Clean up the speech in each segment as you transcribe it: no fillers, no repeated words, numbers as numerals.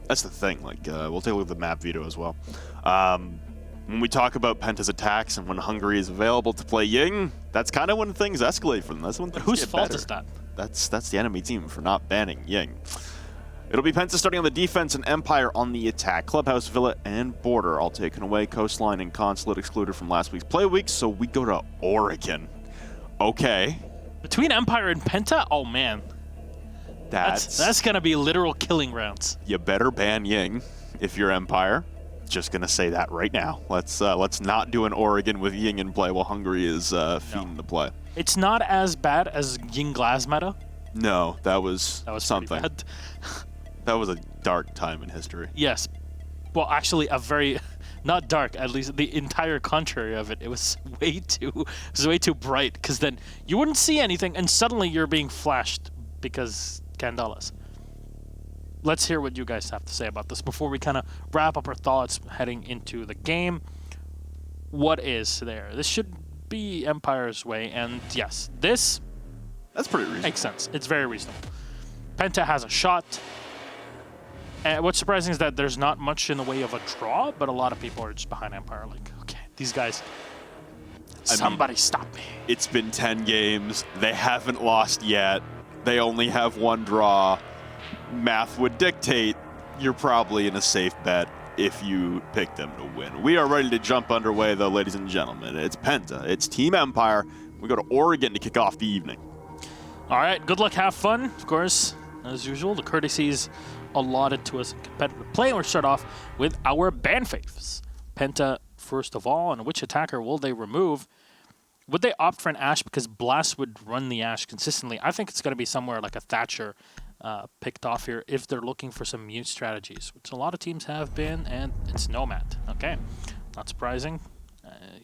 That's the thing. Like, we'll take a look at the map veto as well. When we talk about Penta's attacks and when Hungary is available to play Ying, that's kind of when things escalate for them. That's when things Whose get fault better. is that? That's the enemy team for not banning Ying. It'll be Penta starting on the defense and Empire on the attack. Clubhouse, Villa, and Border all taken away. Coastline and Consulate excluded from last week's play week, so we go to Oregon. Okay. Between Empire and Penta? Oh, man. That's going to be literal killing rounds. You better ban Ying if you're Empire. Just going to say that right now. Let's not do an Oregon with Ying in play while Hungary is feeding the play. It's not as bad as Ying Glass meta. No, that was something. Bad. That was a dark time in history. Yes. Well, actually, a very, not dark, at least the entire contrary of it. It was way too bright, because then you wouldn't see anything, and suddenly you're being flashed because Candelas. Let's hear what you guys have to say about this before we kind of wrap up our thoughts heading into the game. What is there? This should be Empire's way, and yes, that's pretty reasonable. Makes sense. It's very reasonable. Penta has a shot. And what's surprising is that there's not much in the way of a draw, but a lot of people are just behind Empire. Like, okay, these guys, somebody stop me. It's been 10 games. They haven't lost yet. They only have one draw. Math would dictate you're probably in a safe bet if you pick them to win. We are ready to jump underway, though, ladies and gentlemen. It's Penta. It's Team Empire. We go to Oregon to kick off the evening. All right, good luck, have fun. Of course, as usual, the courtesies allotted to us in competitive play. We'll start off with our ban faiths. Penta, first of all, and which attacker will they remove? Would they opt for an Ashe because Blast would run the Ashe consistently? I think it's going to be somewhere like a Thatcher picked off here if they're looking for some mute strategies, which a lot of teams have been, and it's Nomad. Okay, not surprising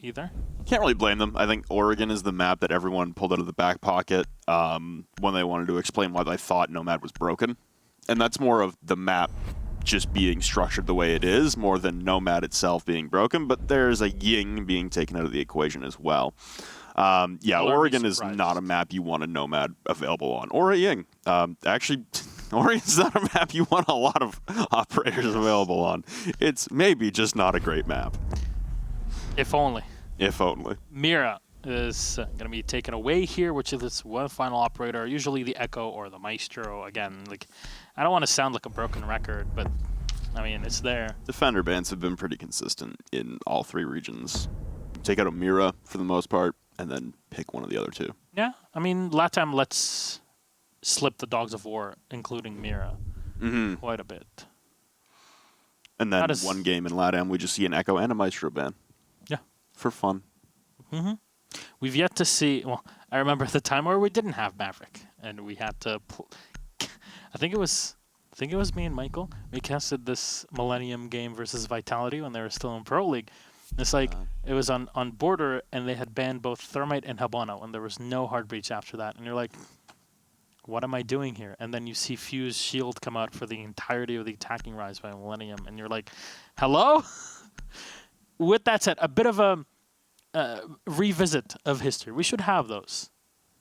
either. Can't really blame them. I think Oregon is the map that everyone pulled out of the back pocket when they wanted to explain why they thought Nomad was broken. And that's more of the map just being structured the way it is, more than Nomad itself being broken. But there's a Ying being taken out of the equation as well. Yeah, Oregon is not a map you want a Nomad available on, or a Ying. Actually, Oregon's not a map you want a lot of operators available on. It's maybe just not a great map. If only. If only. Mira is going to be taken away here, which is this one final operator, usually the Echo or the Maestro. Again, like, I don't want to sound like a broken record, but I mean, it's there. Defender bans have been pretty consistent in all three regions. Take out a Mira for the most part, and then pick one of the other two. Yeah, I mean, last time let's slip the Dogs of War, including Mira, quite a bit. And then one game in LATAM, we just see an Echo and a Maestro ban. Yeah. For fun. We've yet to see, well, I remember the time where we didn't have Maverick, and we had to, I think it was me and Michael, we casted this Millennium game versus Vitality when they were still in Pro League. It's like, it was on Border, and they had banned both Thermite and Habano, and there was no hard breach after that. And you're like, what am I doing here? And then you see Fuse Shield come out for the entirety of the attacking rise by Millennium, and you're like, hello? With that said, a bit of a revisit of history. We should have those,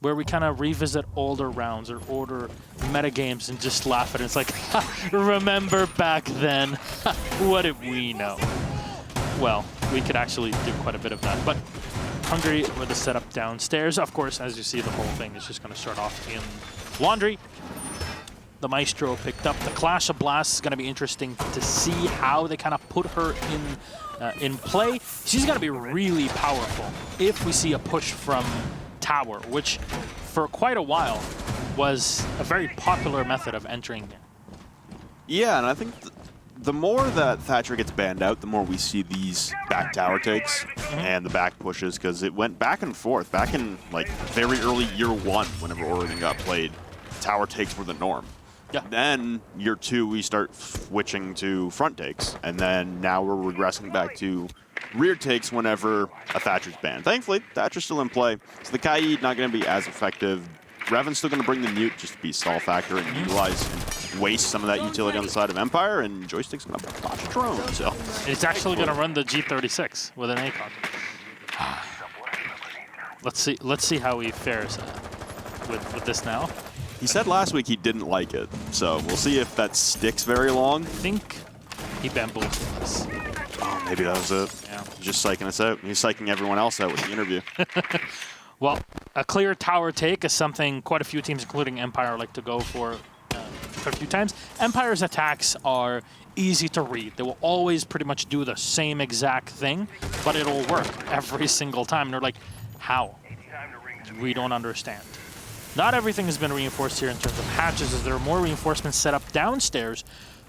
where we kind of revisit older rounds or older metagames and just laugh at it. It's like, remember back then? What did we know? Well, we could actually do quite a bit of that. But Hungary with the setup downstairs. Of course, as you see, the whole thing is just going to start off in Laundry. The Maestro picked up. The Clash of Blasts is going to be interesting to see how they kind of put her in play. She's going to be really powerful if we see a push from Tower, which for quite a while was a very popular method of entering there. Yeah, and I think the more that Thatcher gets banned out, the more we see these back tower takes and the back pushes, because it went back and forth. Back in like very early year one, whenever Oregon got played, tower takes were the norm. Yeah. Then year two, we start switching to front takes, and then now we're regressing back to rear takes whenever a Thatcher's banned. Thankfully, Thatcher's still in play, so the Kaid not going to be as effective. Revan's still going to bring the mute just to be stall factor and utilize and waste some of that utility on the side of Empire, and Joystick's going to botch a drone. So it's actually going to run the G36 with an ACOG. Let's see how he fares with this now. He said last week he didn't like it, so we'll see if that sticks very long. I think he bamboozled us. Oh, maybe that was it. Yeah. He's just psyching us out. He's psyching everyone else out with the interview. Well, a clear tower take is something quite a few teams, including Empire, like to go for quite a few times. Empire's attacks are easy to read. They will always pretty much do the same exact thing, but it'll work every single time. And they're like, how? We don't understand. Not everything has been reinforced here in terms of hatches, as there are more reinforcements set up downstairs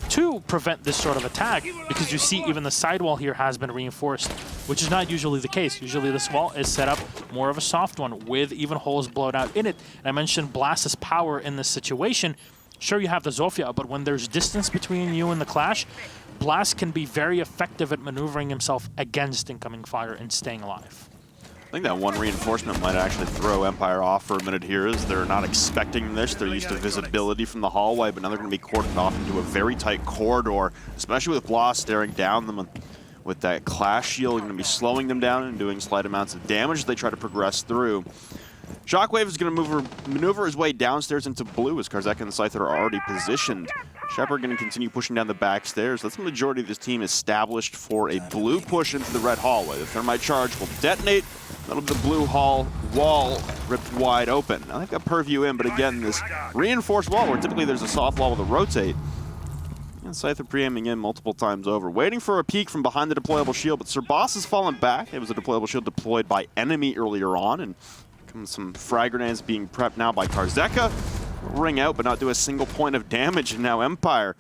to prevent this sort of attack, because you see even the sidewall here has been reinforced, which is not usually the case. Usually this wall is set up more of a soft one with even holes blown out in it. And I mentioned Blast's power in this situation. Sure, you have the Zofia, but when there's distance between you and the Clash, Blast can be very effective at maneuvering himself against incoming fire and staying alive. I think that one reinforcement might actually throw Empire off for a minute here, as they're not expecting this. They're used to visibility from the hallway, but now they're going to be cordoned off into a very tight corridor, especially with Blast staring down them with that Clash shield. Going to be slowing them down and doing slight amounts of damage as they try to progress through. Shockwave is going to maneuver his way downstairs into blue, as Karzeka and Scyther are already positioned. Shepard going to continue pushing down the back stairs. That's the majority of this team established for a blue push into the red hallway. The thermite charge will detonate. That'll be the blue hall wall ripped wide open. Now they've got purview in, but again, this reinforced wall where typically there's a soft wall with a rotate. And Scyther pre-aiming in multiple times over. Waiting for a peek from behind the deployable shield, but Sir Boss has fallen back. It was a deployable shield deployed by enemy earlier on, and some frag grenades being prepped now by Karzeka. Ring out, but not do a single point of damage, and now Empire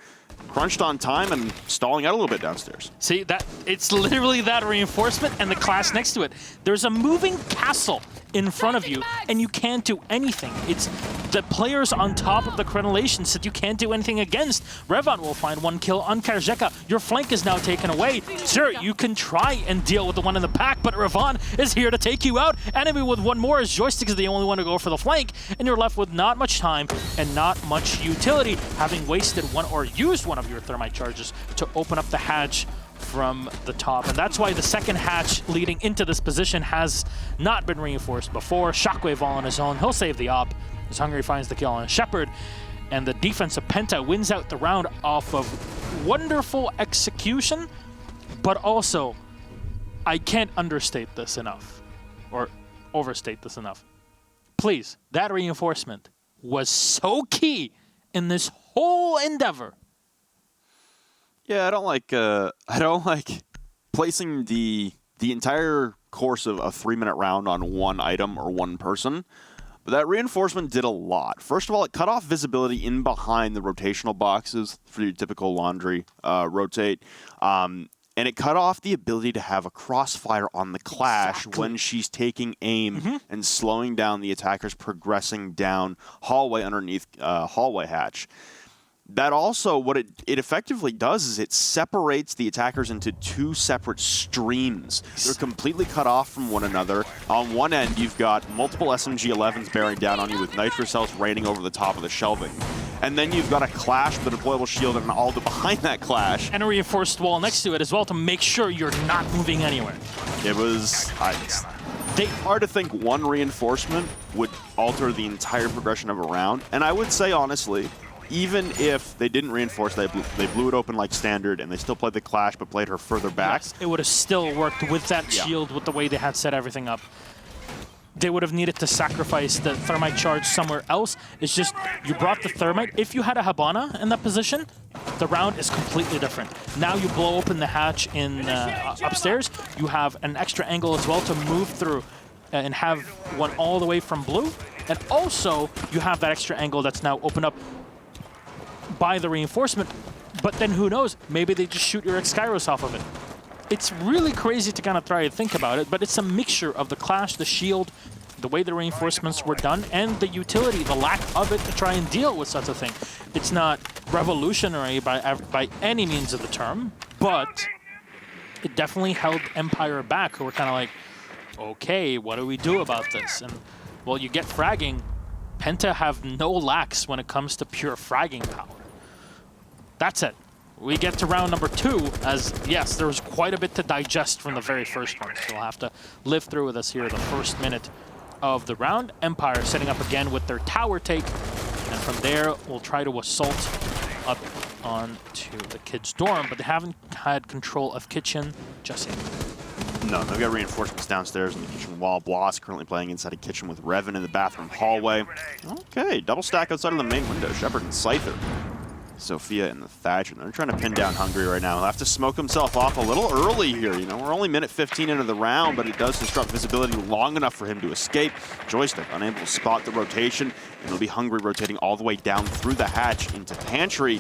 crunched on time and stalling out a little bit downstairs. See, that it's literally that reinforcement and the Clash next to it. There's a moving castle in front of you, and you can't do anything. It's the players on top of the crenellations that you can't do anything against. Revan will find one kill on Karzeka. Your flank is now taken away. Sure, you can try and deal with the one in the pack, but Revan is here to take you out. Enemy with one more, as Joystick is the only one to go for the flank, and you're left with not much time and not much utility, having wasted one or used one of your thermite charges to open up the hatch from the top. And that's why the second hatch leading into this position has not been reinforced before. Shockwave all on his own. He'll save the op as Hungary finds the kill on Shepard. And the defense of Penta wins out the round off of wonderful execution, but also I can't understate this enough, or overstate this enough. Please, that reinforcement was so key in this whole endeavor. Yeah, I don't like placing the entire course of a 3-minute round on one item or one person. But that reinforcement did a lot. First of all, it cut off visibility in behind the rotational boxes for your typical laundry rotate. And it cut off the ability to have a crossfire on the Clash when she's taking aim and slowing down the attackers progressing down hallway underneath hallway hatch. That also, what it effectively does is it separates the attackers into two separate streams. They're completely cut off from one another. On one end, you've got multiple SMG-11s bearing down on you with nitro cells raining over the top of the shelving. And then you've got a Clash with a deployable shield and an Alda behind that Clash. And a reinforced wall next to it as well to make sure you're not moving anywhere. It was hard to think one reinforcement would alter the entire progression of a round. And I would say, honestly, even if they didn't reinforce, they blew it open like standard, and they still played the Clash, but played her further back. Yes, it would have still worked with that shield, with the way they had set everything up. They would have needed to sacrifice the thermite charge somewhere else. It's just, you brought the thermite. If you had a Habana in that position, the round is completely different. Now you blow open the hatch in upstairs. You have an extra angle as well to move through and have one all the way from blue. And also, you have that extra angle that's now opened up by the reinforcement, but then who knows, maybe they just shoot your X-Kairos off of it. It's really crazy to kind of try to think about it, but it's a mixture of the Clash, the shield, the way the reinforcements were done, and the utility, the lack of it to try and deal with such a thing. It's not revolutionary by any means of the term, but it definitely held Empire back, who were kind of like, okay, what do we do about this? And, well, you get fragging. Penta have no lacks when it comes to pure fragging power. That's it. We get to round number 2, as, yes, there was quite a bit to digest from the very first one, so we'll have to live through with us here the first minute of the round. Empire setting up again with their tower take, and from there will try to assault up onto the kids' dorm, but they haven't had control of kitchen just yet. No, they've got reinforcements downstairs in the kitchen wall. Bloss currently playing inside a kitchen with Revan in the bathroom hallway. Okay, double stack outside of the main window. Shepard and Scyther. Sophia and the Thatcher. They're trying to pin down Hungry right now. He'll have to smoke himself off a little early here. You know, we're only minute 15 into the round, but it does disrupt visibility long enough for him to escape. Joystick unable to spot the rotation, and it'll be Hungry rotating all the way down through the hatch into Pantry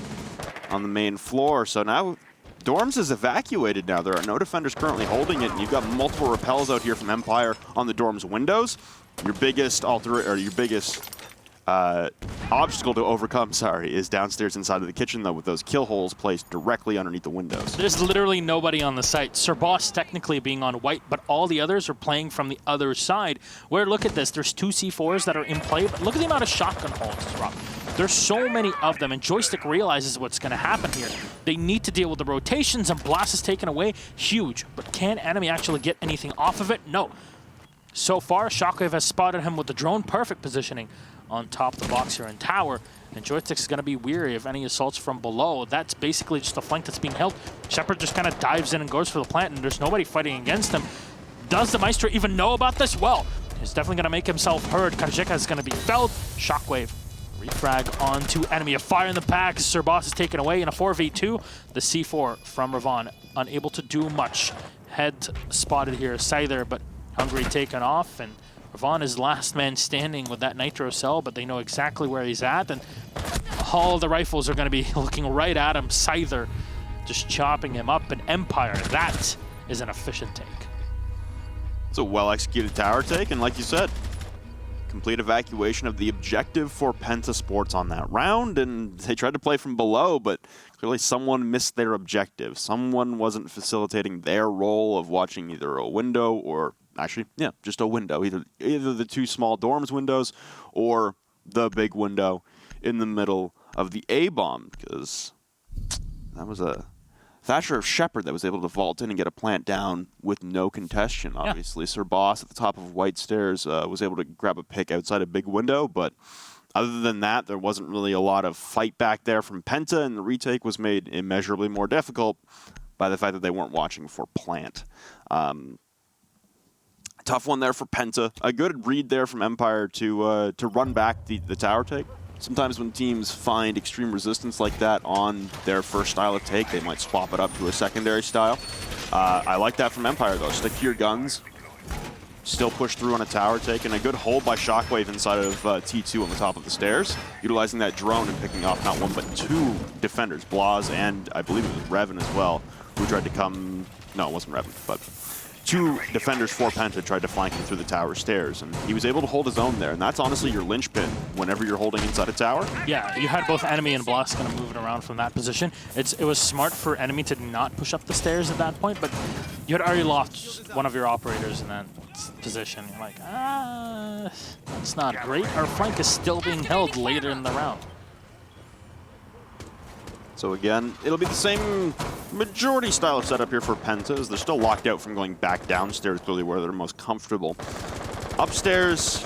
on the main floor. So now Dorms is evacuated now. There are no defenders currently holding it, and you've got multiple repels out here from Empire on the Dorms windows. Your biggest obstacle to overcome, is downstairs inside of the kitchen, though, with those kill holes placed directly underneath the windows. There's literally nobody on the site. Sir Boss technically being on white, but all the others are playing from the other side. Where, look at this, there's 2 C4s that are in play, but look at the amount of shotgun holes, Rob. There's so many of them, and Joystick realizes what's going to happen here. They need to deal with the rotations, and Blast is taken away. Huge, but can enemy actually get anything off of it? No. So far, Shockwave has spotted him with the drone. Perfect positioning on top of the box here in tower, and Joystick is going to be weary of any assaults from below. That's basically just a flank that's being held. Shepard just kind of dives in and goes for the plant, and there's nobody fighting against him. Does the Maestro even know about this? Well, he's definitely going to make himself heard. Kajika is going to be felled. Shockwave refrag onto enemy. A fire in the back. Sir Boss is taken away in a 4v2. The C4 from Ravon, unable to do much. Head spotted here, Scyther, but Hungry taken off, and Ravon is last man standing with that nitro cell, but they know exactly where he's at, and all the rifles are going to be looking right at him. Scyther just chopping him up, and Empire, that is an efficient take. It's a well-executed tower take, and like you said, complete evacuation of the objective for Penta Sports on that round, and they tried to play from below, but clearly someone missed their objective. Someone wasn't facilitating their role of watching either a window or actually, yeah, just a window. Either the 2 small dorms windows or the big window in the middle of the A-bomb, because that was a Thatcher of Shepard that was able to vault in and get a plant down with no contestation, obviously. Yeah. Sir Boss at the top of White Stairs was able to grab a pick outside a big window, but other than that, there wasn't really a lot of fight back there from Penta, and the retake was made immeasurably more difficult by the fact that they weren't watching for plant. Tough one there for Penta. A good read there from Empire to run back the tower take. Sometimes when teams find extreme resistance like that on their first style of take, they might swap it up to a secondary style. I like that from Empire, though. Stick to your guns. Still push through on a tower take, and a good hold by Shockwave inside of T2 on the top of the stairs, utilizing that drone and picking off not 1 but 2 defenders, Blaz and I believe it was Revan as well, who tried to come... No, it wasn't Revan, but 2 defenders for Penta tried to flank him through the tower stairs, and he was able to hold his own there, and that's honestly your linchpin whenever you're holding inside a tower. Yeah, you had both enemy and Blast kind of moving around from that position. It was smart for enemy to not push up the stairs at that point, but you had already lost one of your operators in that position. You're like, that's not great. Our flank is still being held later in the round. So again, it'll be the same majority style of setup here for Penta, as they're still locked out from going back downstairs, clearly where they're most comfortable. Upstairs,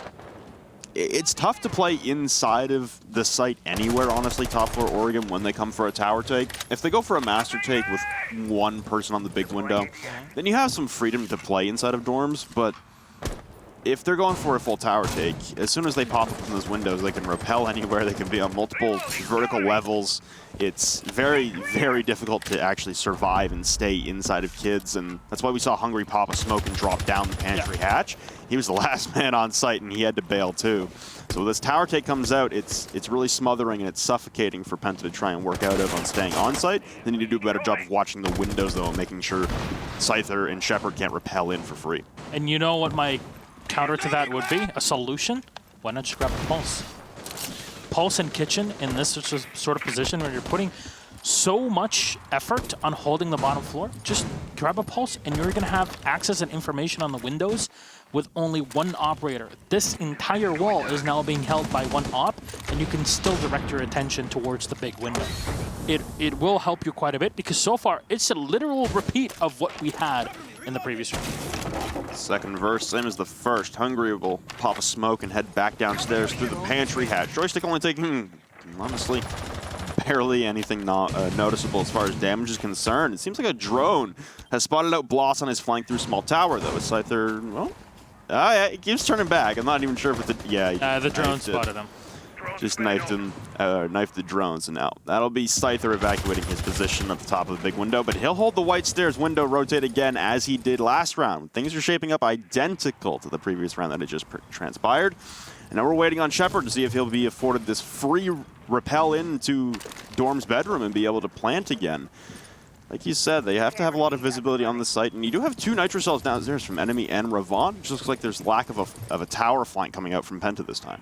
it's tough to play inside of the site anywhere, honestly, top floor Oregon, when they come for a tower take. If they go for a master take with 1 person on the big window, then you have some freedom to play inside of dorms, but if they're going for a full tower take, as soon as they pop up in those windows, they can rappel anywhere, they can be on multiple vertical levels. It's very, very difficult to actually survive and stay inside of kids, and that's why we saw Hungry pop a smoke and drop down the pantry hatch. He was the last man on site, and he had to bail too. So when this tower take comes out, it's really smothering and it's suffocating for Penta to try and work out of on staying on site. They need to do a better job of watching the windows, though, and making sure Scyther and Shepard can't rappel in for free. And you know what my counter to that would be? A solution? Why not just grab a Pulse? Pulse and Kitchen in this sort of position where you're putting so much effort on holding the bottom floor, just grab a Pulse and you're going to have access and information on the windows with only 1 operator. This entire wall is now being held by 1 op, and you can still direct your attention towards the big window. It will help you quite a bit, because so far it's a literal repeat of what we had in the previous round. Second verse, same as the first. Hungry will pop a smoke and head back downstairs through the pantry hatch. Joystick only taking Honestly, barely anything noticeable as far as damage is concerned. It seems like a drone has spotted out Bloss on his flank through small tower, though. It's like they're, well, yeah, it keeps turning back. I'm not even sure if it's the drone spotted him. Just knifed the drones, and now that'll be Scyther evacuating his position at the top of the big window, but he'll hold the white stairs window, rotate again as he did last round. Things are shaping up identical to the previous round that had just transpired. And now we're waiting on Shepard to see if he'll be afforded this free rappel into Dorm's bedroom and be able to plant again. Like you said, they have to have a lot of visibility on the site, and you do have 2 nitro cells downstairs from enemy and Ravon. It just looks like there's lack of a tower flank coming out from Penta this time.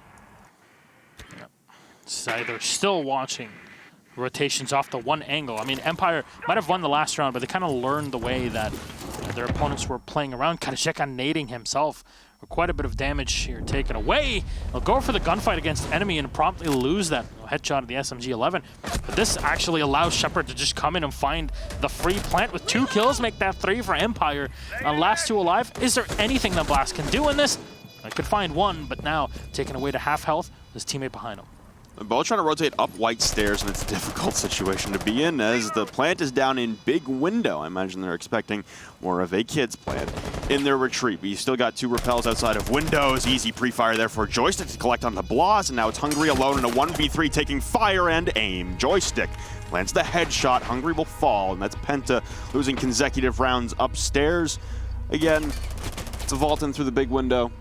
Scyther still watching rotations off the one angle. I mean, Empire might have won the last round, but they kind of learned the way that their opponents were playing around. Kadesheka nading himself. Quite a bit of damage here taken away. They'll go for the gunfight against enemy and promptly lose that headshot of the SMG-11. But this actually allows Shepard to just come in and find the free plant with 2 kills, make that 3 for Empire. Last 2 alive. Is there anything that Blast can do in this? I could find 1, but now taken away to half health, his teammate behind him. They're both trying to rotate up white stairs, and it's a difficult situation to be in as the plant is down in big window. I imagine they're expecting more of a kid's plant in their retreat. But you still got 2 repels outside of windows. Easy pre-fire there for Joystick to collect on the Bloss, and now it's Hungry alone in a 1v3 taking fire and aim. Joystick lands the headshot. Hungry will fall, and that's Penta losing consecutive rounds upstairs. Again, it's a vault in through the big window.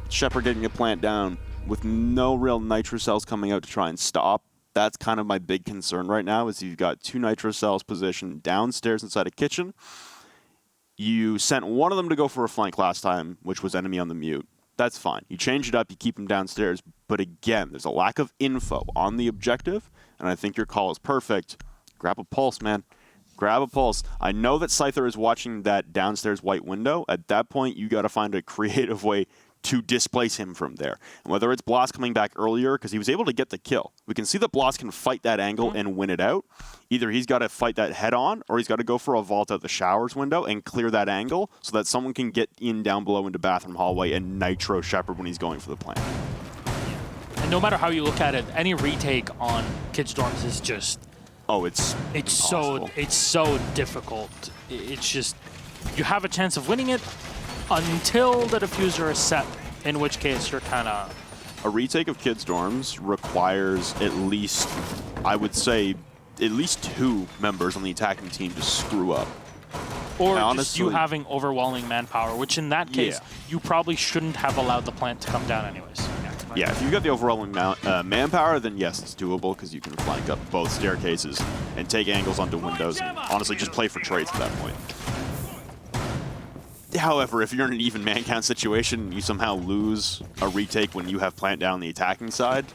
Shepard getting a plant down with no real nitro cells coming out to try and stop. That's kind of my big concern right now, is you've got 2 nitro cells positioned downstairs inside a kitchen. You sent one of them to go for a flank last time, which was enemy on the mute. That's fine. You change it up, you keep them downstairs. But again, there's a lack of info on the objective, and I think your call is perfect. Grab a pulse, man. Grab a pulse. I know that Scyther is watching that downstairs white window. At that point, you got to find a creative way to displace him from there. And whether it's Bloss coming back earlier, because he was able to get the kill. We can see that Bloss can fight that angle and win it out. Either he's got to fight that head on, or he's got to go for a vault out the showers window and clear that angle so that someone can get in down below into bathroom hallway and nitro Shepard when he's going for the plant. And no matter how you look at it, any retake on Kids Dorms is just... Oh, it's so difficult. It's just... You have a chance of winning it until the diffuser is set, in which case you're kind of... A retake of Kids Dorms requires at least, I would say, at least 2 members on the attacking team to screw up. Or just you having overwhelming manpower, which in that case, you probably shouldn't have allowed the plant to come down anyways. Yeah, if you've got the overwhelming manpower, then yes, it's doable because you can flank up both staircases and take angles onto windows and honestly just play for trades at that point. However, if you're in an even man count situation and you somehow lose a retake when you have plant down the attacking side,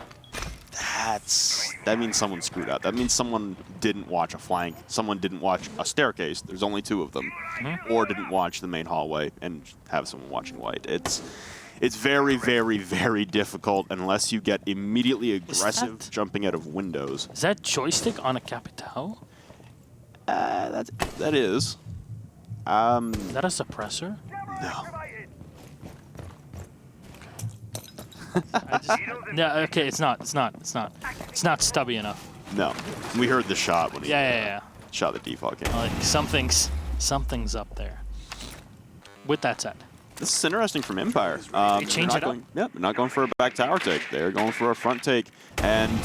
that means someone screwed up. That means someone didn't watch a flank, someone didn't watch a staircase, there's only 2 of them, or didn't watch the main hallway and have someone watching white. It's very, very, very difficult unless you get immediately aggressive jumping out of windows. Is that Joystick on a Capitao? That is. Is that a suppressor? No. No, okay, it's not stubby enough. No. We heard the shot when he shot the default game. Like something's up there. With that said. This is interesting from Empire. They changed it up. Yep, they're not going for a back tower take. They're going for a front take. And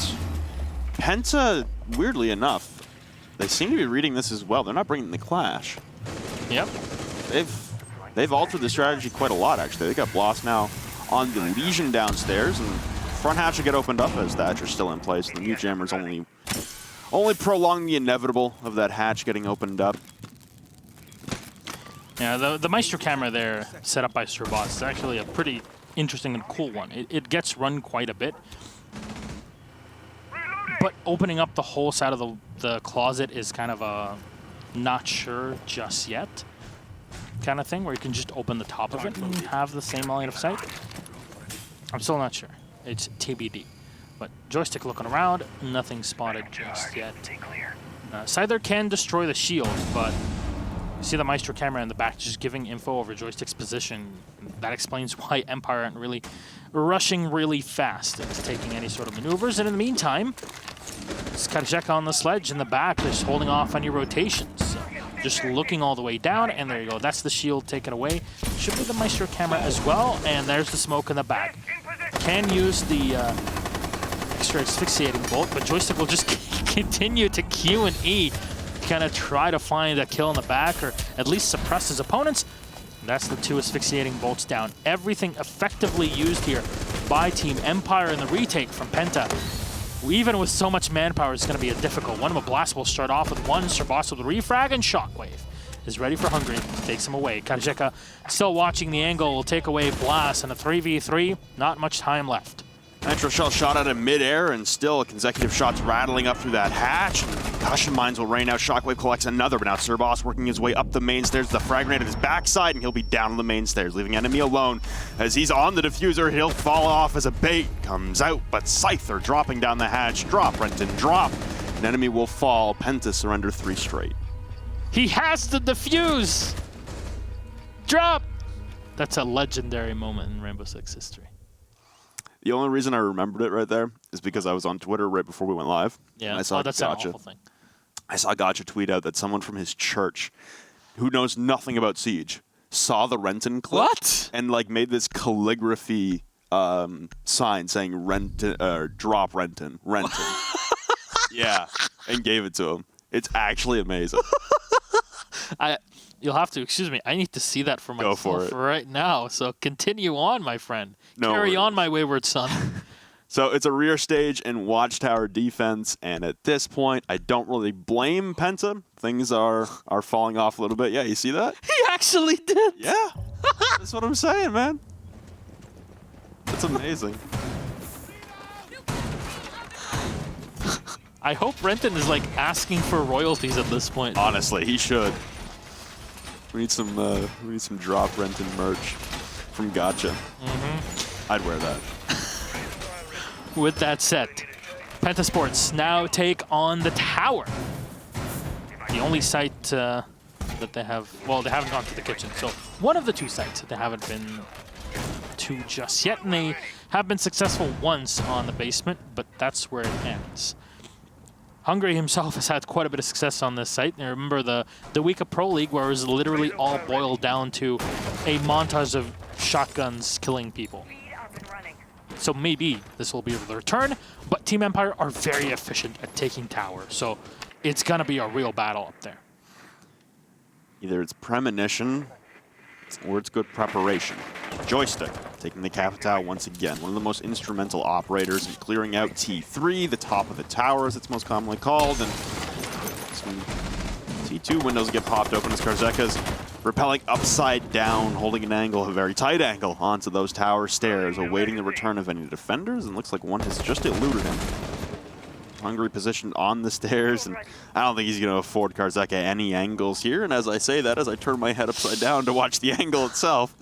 Penta, weirdly enough, they seem to be reading this as well. They're not bringing the clash. Yep. They've altered the strategy quite a lot, actually. They got Bloss now on the Legion downstairs, and front hatch will get opened up as Thatcher's still in place. The Mute Jammer's only prolonging the inevitable of that hatch getting opened up. Yeah, the Maestro camera there, set up by Sirboss, is actually a pretty interesting and cool one. It gets run quite a bit. But opening up the whole side of the closet is kind of a not sure just yet kind of thing, where you can just open the top of it and have the same line of sight. I'm still not sure. It's TBD. But Joystick looking around, nothing spotted just yet. Scyther can destroy the shield, but you see the Maestro camera in the back just giving info over Joystick's position. That explains why Empire aren't really rushing really fast into taking any sort of maneuvers. And in the meantime, Karjeka on the sledge in the back, just holding off on your rotations. So just looking all the way down, and there you go. That's the shield taken away. Should be the Maestro camera as well, and there's the smoke in the back. Can use the extra asphyxiating bolt, but Joystick will just continue to Q and E, kind of try to find a kill in the back, or at least suppress his opponents. That's the 2 asphyxiating bolts down. Everything effectively used here by Team Empire in the retake from Penta. Even with so much manpower, it's going to be a difficult one. But Blast will start off with 1, Surboss with refrag, and Shockwave is ready for Hungry. Takes him away. Karjeka still watching the angle, will take away Blast, and a 3v3. Not much time left. Nitro Shell shot out of midair, and still consecutive shots rattling up through that hatch. Concussion mines will rain out. Shockwave collects another, but now Surboss working his way up the main stairs. The frag grenade at his backside, and he'll be down on the main stairs, leaving enemy alone. As he's on the diffuser, he'll fall off as a bait. Comes out, but Scyther dropping down the hatch. Drop, Renton, drop. An enemy will fall. Penta surrender 3 straight. He has to defuse! Drop! That's a legendary moment in Rainbow Six history. The only reason I remembered it right there is because I was on Twitter right before we went live. Yeah, and I saw that's Gotcha. an awful thing. I saw Gotcha tweet out that someone from his church, who knows nothing about Siege, saw the Renton clip. What? And like made this calligraphy sign saying Renton, drop Renton. Yeah, and gave it to him. It's actually amazing. You'll have to excuse me. I need to see that for Go myself for it. right now. So continue on, my friend. No Carry worries. on, my wayward son. So it's a rear stage and watchtower defense, and at this point, I don't really blame Penta. Things are falling off a little bit. Yeah, you see that? He actually did. Yeah, that's what I'm saying, man. That's amazing. I hope Renton is like asking for royalties at this point. Honestly, he should. We need some drop Renton merch from Gotcha. I'd wear that. With that said, Penta Sports now take on the tower. The only site that they have, well, they haven't gone to the kitchen. So one of the 2 sites that they haven't been to just yet, and they have been successful once on the basement, but that's where it ends. Hungry himself has had quite a bit of success on this site. And I remember the week of Pro League where it was literally all boiled down to a montage of shotguns killing people. So maybe this will be the return, but Team Empire are very efficient at taking tower. So it's going to be a real battle up there. Either it's premonition or it's good preparation. Joystick taking the Capital once again. One of the most instrumental operators in clearing out T3, the top of the tower as it's most commonly called, and some T2 windows get popped open as Karjeka's rappelling upside down, holding an angle, a very tight angle, onto those tower stairs, awaiting the return of any defenders, and looks like one has just eluded him. Hungry positioned on the stairs, and I don't think he's going to afford Karjeka any angles here, and as I say that, as I turn my head upside down to watch the angle itself,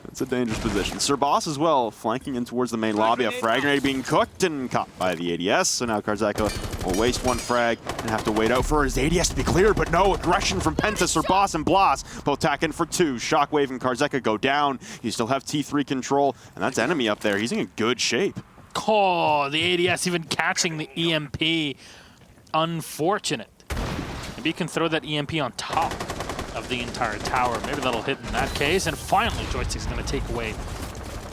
it's a dangerous position. Surboss as well, flanking in towards the main lobby, a frag grenade being cooked and caught by the ADS, so now Karjeka will waste 1 frag and have to wait out for his ADS to be cleared, but no, aggression from Penta, Surboss, and Blast both tack in for 2. Shockwave and Karjeka go down, you still have T3 control, and that's enemy up there, he's in good shape. Oh, the ADS even catching the EMP. Unfortunate. Maybe you can throw that EMP on top of the entire tower. Maybe that'll hit in that case. And finally, Joystick's going to take away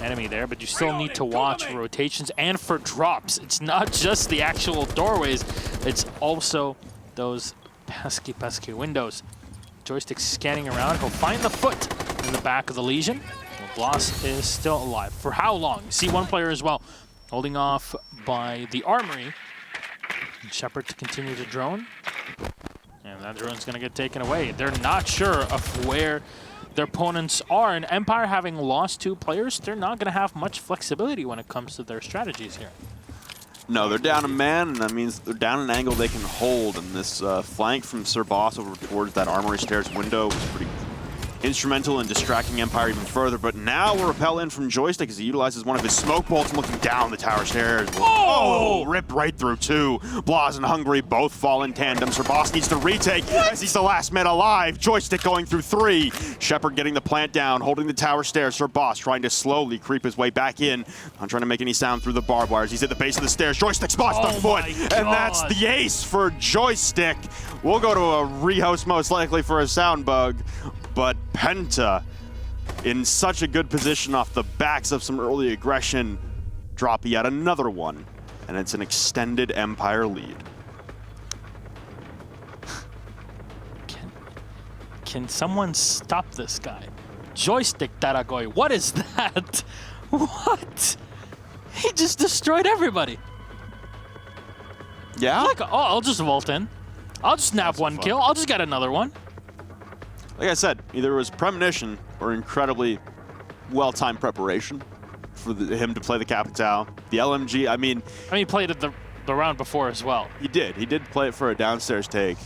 enemy there. But you still need to watch for rotations and for drops. It's not just the actual doorways. It's also those pesky, pesky windows. Joystick scanning around. He'll find the foot in the back of the Legion. Bloss is still alive. For how long? You see one player as well. Holding off by the armory. Shepard to continue to drone. And that drone's going to get taken away. They're not sure of where their opponents are. And Empire, having lost 2 players, they're not going to have much flexibility when it comes to their strategies here. No, they're down a man, and that means they're down an angle they can hold. And this flank from Surboss over towards that armory stairs window was instrumental in distracting Empire even further, but now we'll repel in from Joystick as he utilizes one of his smoke bolts and looking down the tower stairs. Oh! Ripped right through two. Blaz and Hungry both fall in tandem. Sir Boss needs to retake as he's the last man alive. Joystick going through three. Shepard getting the plant down, holding the tower stairs. Sir Boss trying to slowly creep his way back in. Not trying to make any sound through the barbed wires. He's at the base of the stairs. Joystick spots the foot, and that's the ace for Joystick. We'll go to a rehost most likely for a sound bug. But Penta, in such a good position off the backs of some early aggression, drop yet another one. And it's an extended Empire lead. Can someone stop this guy? Joystick Daragoy, what is that? What? He just destroyed everybody. Yeah? Like, oh, I'll just vault in. I'll just nab one kill. I'll just get another one. Like I said, either it was premonition or incredibly well-timed preparation for him to play the Capitao. The LMG, I mean, he played it the round before as well. He did. He did play it for a downstairs take.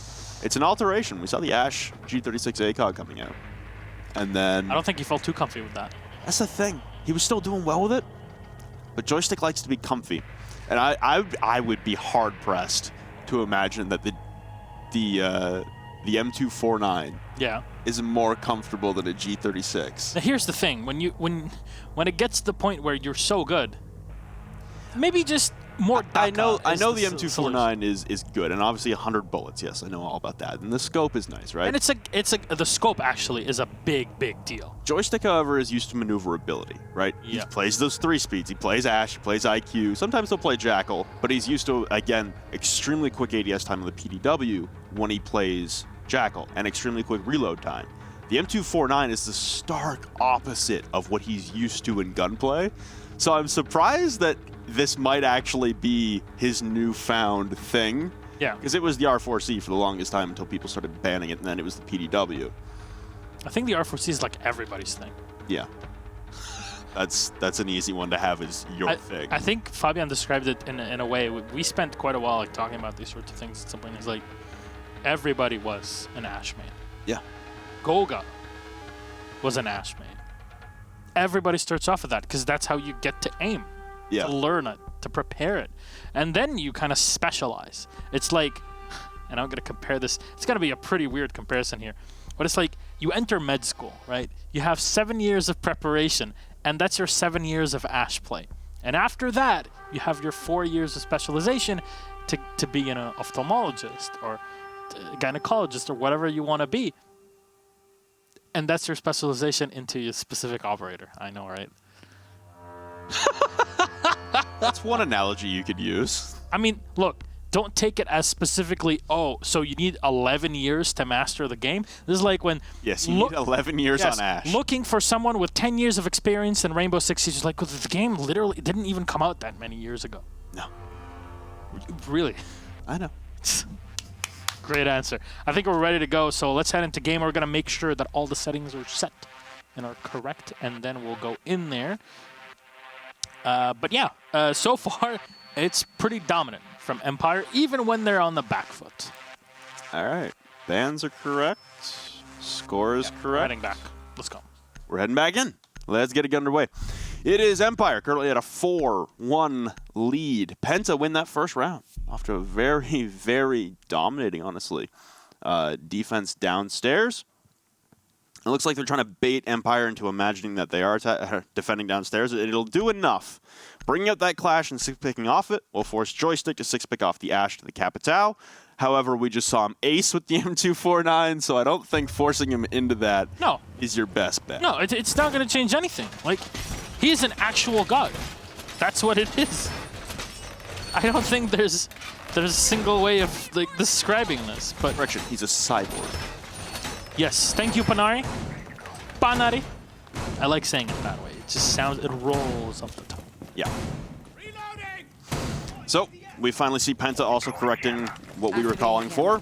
It's an alteration. We saw the Ash G36 ACOG coming out. And then... I don't think he felt too comfy with that. That's the thing. He was still doing well with it, but Joystick likes to be comfy. And I would be hard-pressed to imagine that the M249 is more comfortable than a G36. Now here's the thing: when it gets to the point where you're so good, maybe just more. I know the M249 is good, and obviously 100 bullets. Yes, I know all about that. And the scope is nice, right? And the scope actually is a big deal. Joystick, however, is used to maneuverability, right? Yeah. He plays those 3 speeds. He plays Ash, he plays IQ. Sometimes he'll play Jackal, but he's used to, again, extremely quick ADS time on the PDW when he plays Jackal, and extremely quick reload time. The M249 is the stark opposite of what he's used to in gunplay. So I'm surprised that this might actually be his newfound thing. Yeah. Because it was the R4C for the longest time until people started banning it, and then it was the PDW. I think the R4C is like everybody's thing. Yeah. That's an easy one to have as your thing. I think Fabian described it in a way. We spent quite a while like talking about these sorts of things at some point. It's like everybody was an Ash main. Yeah. Goga was an Ash main. Everybody starts off with that because that's how you get to aim. Yeah. To learn it, to prepare it. And then you kind of specialize. It's like, and I'm going to compare this, it's going to be a pretty weird comparison here, but it's like you enter med school, right? You have 7 years of preparation, and that's your 7 years of Ash play. And after that, you have your 4 years of specialization to be an ophthalmologist or a gynecologist or whatever you want to be. And that's your specialization into your specific operator. I know, right? That's one analogy you could use. I mean, look, don't take it as specifically, oh, so you need 11 years to master the game. This is like when... Yes, you need 11 years on Ash. Looking for someone with 10 years of experience in Rainbow Six Siege is like, well, the game literally didn't even come out that many years ago. No. Really? I know. Great answer. I think we're ready to go, so let's head into game. We're going to make sure that all the settings are set and are correct, and then we'll go in there. But yeah, so far, it's pretty dominant from Empire, even when they're on the back foot. All right. Bans are correct. Score is correct. Heading back. Let's go. We're heading back in. Let's get it underway. It is Empire currently at a 4-1 lead. Penta win that first round after a very, very dominating, honestly, defense downstairs. It looks like they're trying to bait Empire into imagining that they are defending downstairs. It'll do enough. Bringing out that clash and 6-picking off it will force Joystick to 6-pick off the Ash to the Capitao. However, we just saw him ace with the M249, so I don't think forcing him into that is your best bet. No, it's not going to change anything. Like, he's an actual god. That's what it is. I don't think there's a single way of like describing this. But Correction, he's a cyborg. Yes, thank you, Panari. Panari. I like saying it that way. It just sounds, it rolls off the tongue. Yeah. So, we finally see Penta also correcting what we were calling for.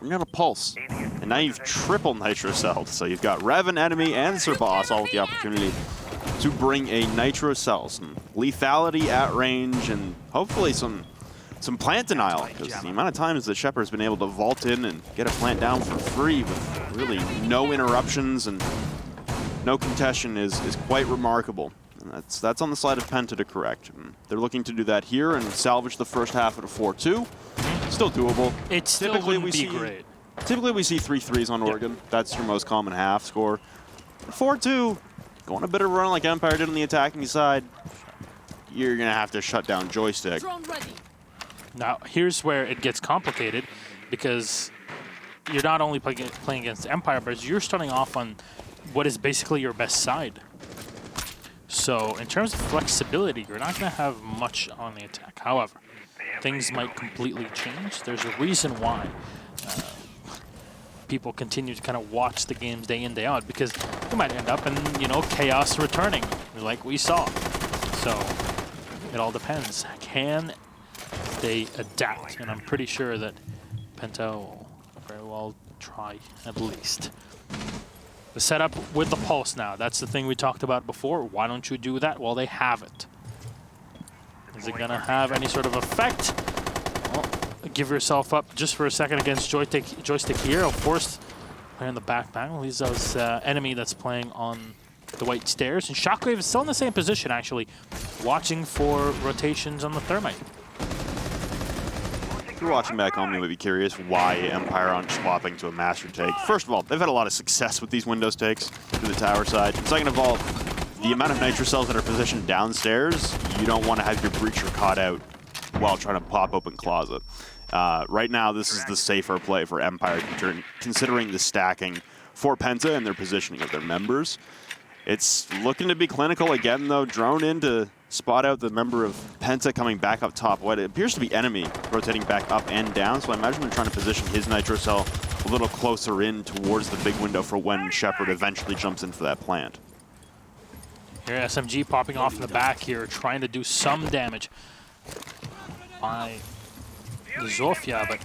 We're going to pulse. And now you've triple Nitro Celled. So you've got Revan, Enemy, and Sir Boss all with the opportunity to bring a Nitro Cell. Some lethality at range and hopefully some some plant denial, because the amount of times that Shepard's been able to vault in and get a plant down for free with really no interruptions and no contention is quite remarkable. And that's on the side of Penta to correct. And they're looking to do that here and salvage the first half at a 4-2. Still doable. It still wouldn't be great. Typically we see 3 threes on Oregon. That's your most common half score. 4-2, going a bit of a run like Empire did on the attacking side, you're going to have to shut down Joystick. Now, here's where it gets complicated, because you're not only playing against Empire, but you're starting off on what is basically your best side. So in terms of flexibility, you're not going to have much on the attack. However, things might completely change. There's a reason why people continue to kind of watch the games day in, day out, because you might end up in, you know, chaos returning, like we saw. So it all depends. Can they adapt? And I'm pretty sure that Penta will very well try, at least. The setup with the pulse now, that's the thing we talked about before. Why don't you do that? Well, they have it. Is it going to have any sort of effect? Well, give yourself up just for a second against Joystick here. Of course, playing the back panel. He's those enemy that's playing on the white stairs. And Shockwave is still in the same position, actually, watching for rotations on the Thermite. If you're watching back home, you might be curious why Empire aren't swapping to a Master Take. First of all, they've had a lot of success with these Windows takes to the tower side. Second of all, the amount of Nitro Cells that are positioned downstairs, you don't want to have your Breacher caught out while trying to pop open Closet. Right now, this is the safer play for Empire, considering the stacking for Penta and their positioning of their members. It's looking to be clinical again, though. Drone in to spot out the member of Penta coming back up top. What appears to be enemy rotating back up and down, so I imagine they're trying to position his Nitro Cell a little closer in towards the big window for when Shepard eventually jumps in for that plant. Here, SMG popping off in the back here, trying to do some damage by the Zofia, but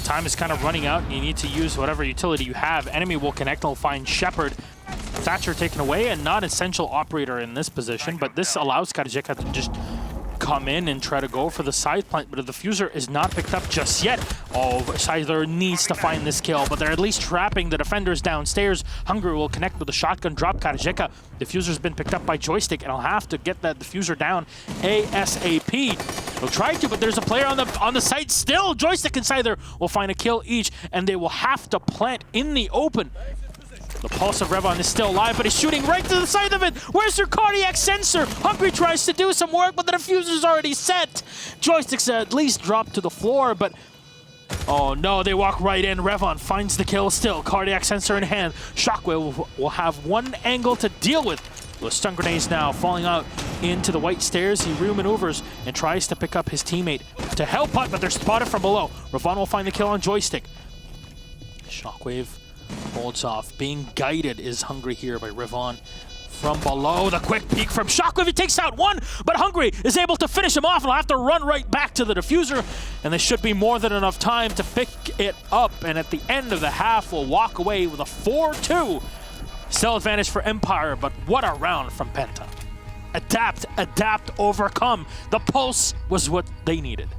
time is kind of running out, and you need to use whatever utility you have. Enemy will connect and will find Shepard. Thatcher taken away, and not essential operator in this position, but this allows Karjeka to just come in and try to go for the side plant, but the diffuser is not picked up just yet. Oh, Seidler needs to find this kill, but they're at least trapping the defenders downstairs. Hungry will connect with the shotgun, drop Karjeka. Diffuser's been picked up by Joystick, and I'll have to get that diffuser down ASAP. They'll try to, but there's a player on the site still. Joystick and Seidler will find a kill each, and they will have to plant in the open. The pulse of Revon is still alive, but he's shooting right to the side of it. Where's your cardiac sensor? Hungry tries to do some work, but the diffuser's already set. Joystick's at least dropped to the floor, but oh no, they walk right in. Revon finds the kill still. Cardiac sensor in hand. Shockwave will have one angle to deal with. The stun grenades now falling out into the white stairs. He re-maneuvers and tries to pick up his teammate to help out, but they're spotted from below. Revon will find the kill on Joystick. Shockwave holds off. Being guided is Hungry here by Revon from below. The quick peek from Shockwave. He takes out one, but Hungry is able to finish him off, and will have to run right back to the diffuser, and there should be more than enough time to pick it up, and at the end of the half, we'll walk away with a 4-2. Still advantage for Empire, but what a round from Penta. Adapt, overcome. The pulse was what they needed.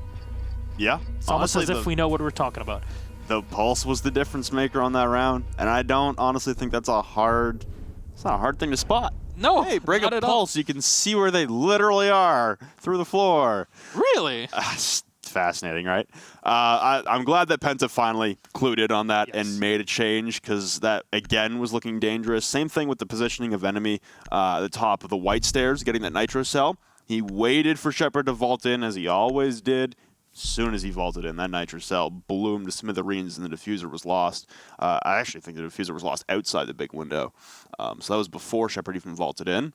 Yeah. It's almost as if we know what we're talking about. The pulse was the difference maker on that round, and I don't honestly think that's it's not a hard thing to spot. No, hey, break not a at pulse, you can see where they literally are through the floor. Really? It's fascinating, right? I'm glad that Penta finally clued in on that and made a change, because that, again, was looking dangerous. Same thing with the positioning of enemy at the top of the white stairs, getting that Nitro Cell. He waited for Shepard to vault in, as he always did. As soon as he vaulted in, that Nitro Cell bloomed to smithereens and the diffuser was lost. I actually think the diffuser was lost outside the big window. So that was before Shepard even vaulted in.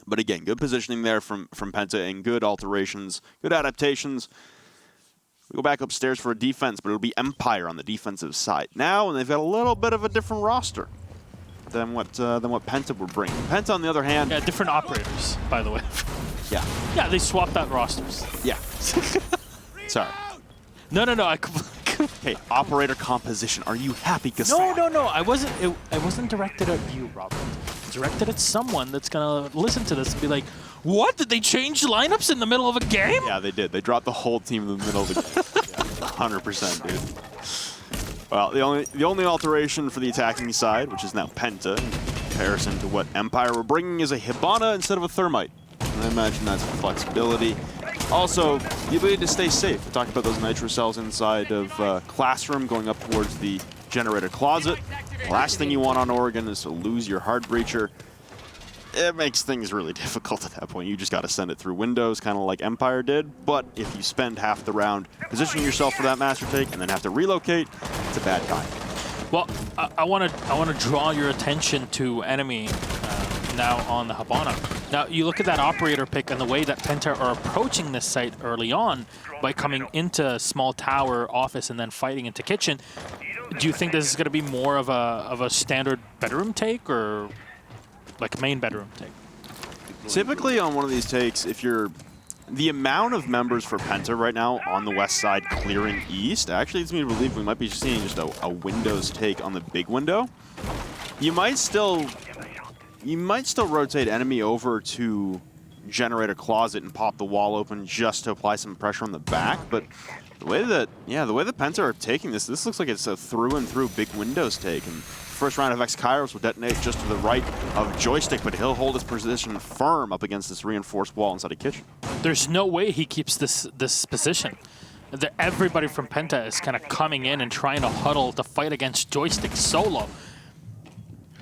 But again, good positioning there from Penta and good alterations, good adaptations. We go back upstairs for a defense, but it'll be Empire on the defensive side now, and they've got a little bit of a different roster than what Penta would bring. Penta, on the other hand... Yeah, different operators, by the way. Yeah. Yeah, they swapped out rosters. Yeah. Sorry. No. Hey, operator composition. Are you happy, Gaston? No. I wasn't directed at you, Robert. It's directed at someone that's gonna listen to this and be like, What? Did they change lineups in the middle of a game? Yeah, they did. They dropped the whole team in the middle of the game. Yeah, 100%, dude. Well, the only alteration for the attacking side, which is now Penta, in comparison to what Empire were bringing, is a Hibana instead of a Thermite. And I imagine that's flexibility. Also, the ability to stay safe. We talked about those nitro cells inside of Classroom going up towards the generator closet. The last thing you want on Oregon is to lose your hard breacher. It makes things really difficult at that point. You just got to send it through windows, kind of like Empire did. But if you spend half the round positioning yourself for that master take and then have to relocate, it's a bad time. Well, I want to draw your attention to enemy now on the Hibana. Now, you look at that operator pick and the way that Penta are approaching this site early on by coming into small tower office and then fighting into kitchen. Do you think this is going to be more of a standard bedroom take or like a main bedroom take? Typically on one of these takes, if you're the amount of members for Penta right now on the west side clearing east actually leads me to believe we might be seeing just a Windows take on the big window. You might still rotate enemy over to generate a closet and pop the wall open just to apply some pressure on the back, but the way that Penta are taking this looks like it's a through and through big Windows take. And first round of X-Kairos will detonate just to the right of Joystick, but he'll hold his position firm up against this reinforced wall inside a kitchen. There's no way he keeps this position. Everybody from Penta is kind of coming in and trying to huddle to fight against Joystick solo.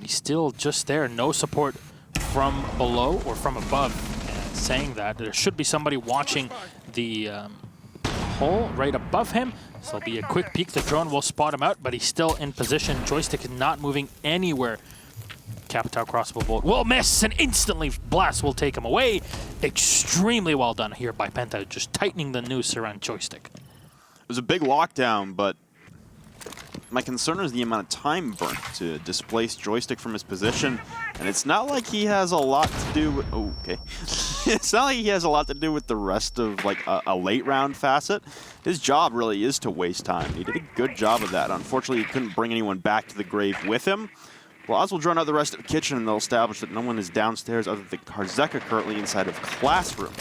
He's still just there, no support from below or from above. And saying that, there should be somebody watching the hole right above him. So there'll be a quick peek. The drone will spot him out, but he's still in position. Joystick is not moving anywhere. Capitao crossbow bolt will miss, and instantly Blast will take him away. Extremely well done here by Penta, just tightening the noose around Joystick. It was a big lockdown, but my concern is the amount of time burnt to displace Joystick from his position, and it's not like he has a lot to do with, it's not like he has a lot to do with the rest of like a late round facet. His job really is to waste time. He did a good job of that. Unfortunately, he couldn't bring anyone back to the grave with him. Blaz will drone out the rest of the kitchen, and they'll establish that no one is downstairs other than Karzeka currently inside of Classroom.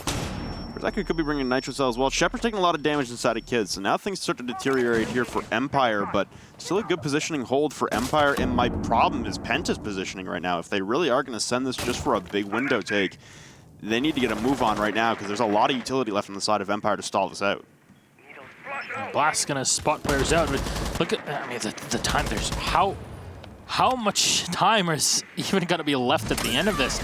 Karzeka could be bringing Nitro Cell as well. Shepard's taking a lot of damage inside of Kids, so now things start to deteriorate here for Empire, but still a good positioning hold for Empire, and my problem is Penta's positioning right now. If they really are going to send this just for a big window take, they need to get a move on right now, because there's a lot of utility left on the side of Empire to stall this out. Blast's going to spot players out, but look at, I mean, the time, there's how much time is even going to be left at the end of this?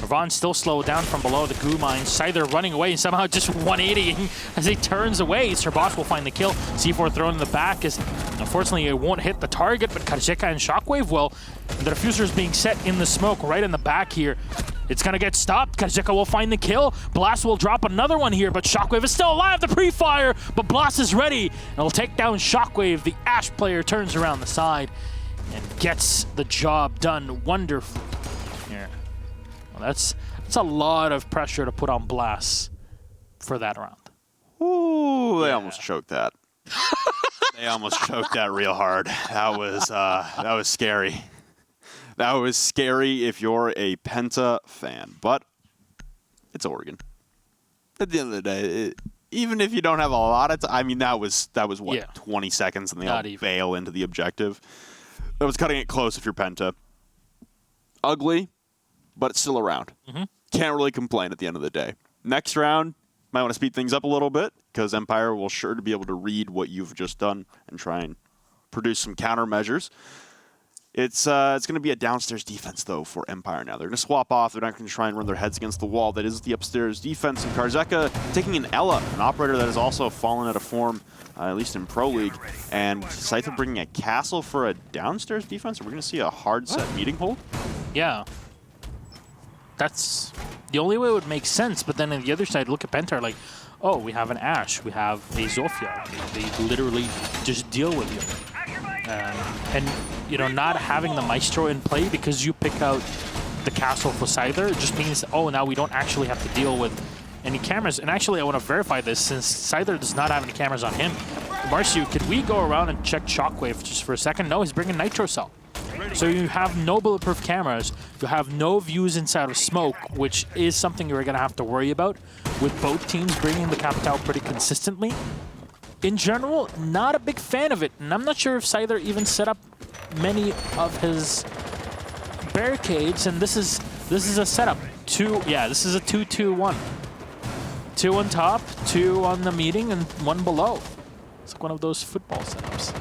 Ravon's still slowed down from below the goo mine. Scyther running away and somehow just 180ing as he turns away. Sir Boss will find the kill. C4 thrown in the back is, unfortunately, it won't hit the target, but Karzeka and Shockwave will. The diffuser is being set in the smoke right in the back here. It's going to get stopped. Karzeka will find the kill. Blast will drop another one here, but Shockwave is still alive. The pre-fire, but Blast is ready. And will take down Shockwave. The Ash player turns around the side and gets the job done wonderfully here. Well, that's a lot of pressure to put on Blast for that round. Ooh, they almost choked that. They almost choked that real hard. That was scary. That was scary if you're a Penta fan, but it's Oregon. At the end of the day, even if you don't have a lot of time, I mean, that was what, 20 seconds, and they all bail into the objective. That was cutting it close if you're Penta. Ugly, but it's still around. Can't really complain at the end of the day. Next round, might want to speed things up a little bit, because Empire will sure to be able to read what you've just done and try and produce some countermeasures. It's going to be a downstairs defense, though, for Empire now. They're going to swap off. They're not going to try and run their heads against the wall. That is the upstairs defense. And Karzeka taking an Ella, an operator that has also fallen out of form, at least in Pro League. And Scyther bringing a castle for a downstairs defense. Are we going to see a hard set meeting hold? Yeah. That's the only way it would make sense. But then on the other side, look at Penta, like, oh, we have an Ash. We have a Zofia. They literally just deal with you. And, you know, not having the Maestro in play because you pick out the castle for Scyther just means, oh, now we don't actually have to deal with any cameras. And actually, I want to verify this since Scyther does not have any cameras on him. Marcio, could we go around and check Shockwave just for a second? No, he's bringing Nitro Cell. So you have no bulletproof cameras, you have no views inside of smoke, which is something you're going to have to worry about with both teams bringing the Capitale pretty consistently. In general, not a big fan of it, and I'm not sure if Scyther even set up many of his barricades, and this is a setup. This is a 2-2-1. 2 on top, 2 on the meeting, and 1 below. It's like one of those football setups.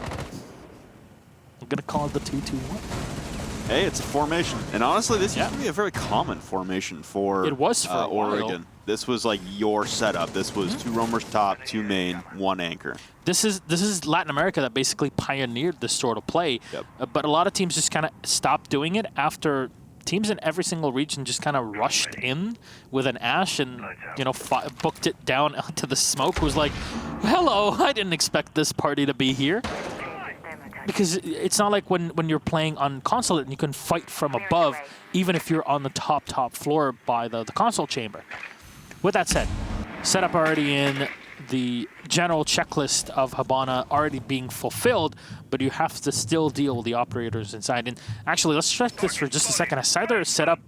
I'm gonna call it the 2-2-1. Hey, it's a formation, and honestly, this used to be a very common formation for it was for Oregon. while. This was like your setup. This was 2 roamers top, 2 main, 1 anchor. This is Latin America that basically pioneered this sort of play. Yep. But a lot of teams just kind of stopped doing it after teams in every single region just kind of rushed in with an Ash and, you know, booked it down to the smoke. Was like, hello, I didn't expect this party to be here. Because it's not like when you're playing on console and you can fight from above, even if you're on the top floor by the console chamber. With that said, setup already in, the general checklist of Habana already being fulfilled, but you have to still deal with the operators inside. And actually, let's check this for just a second. Has Scyther set up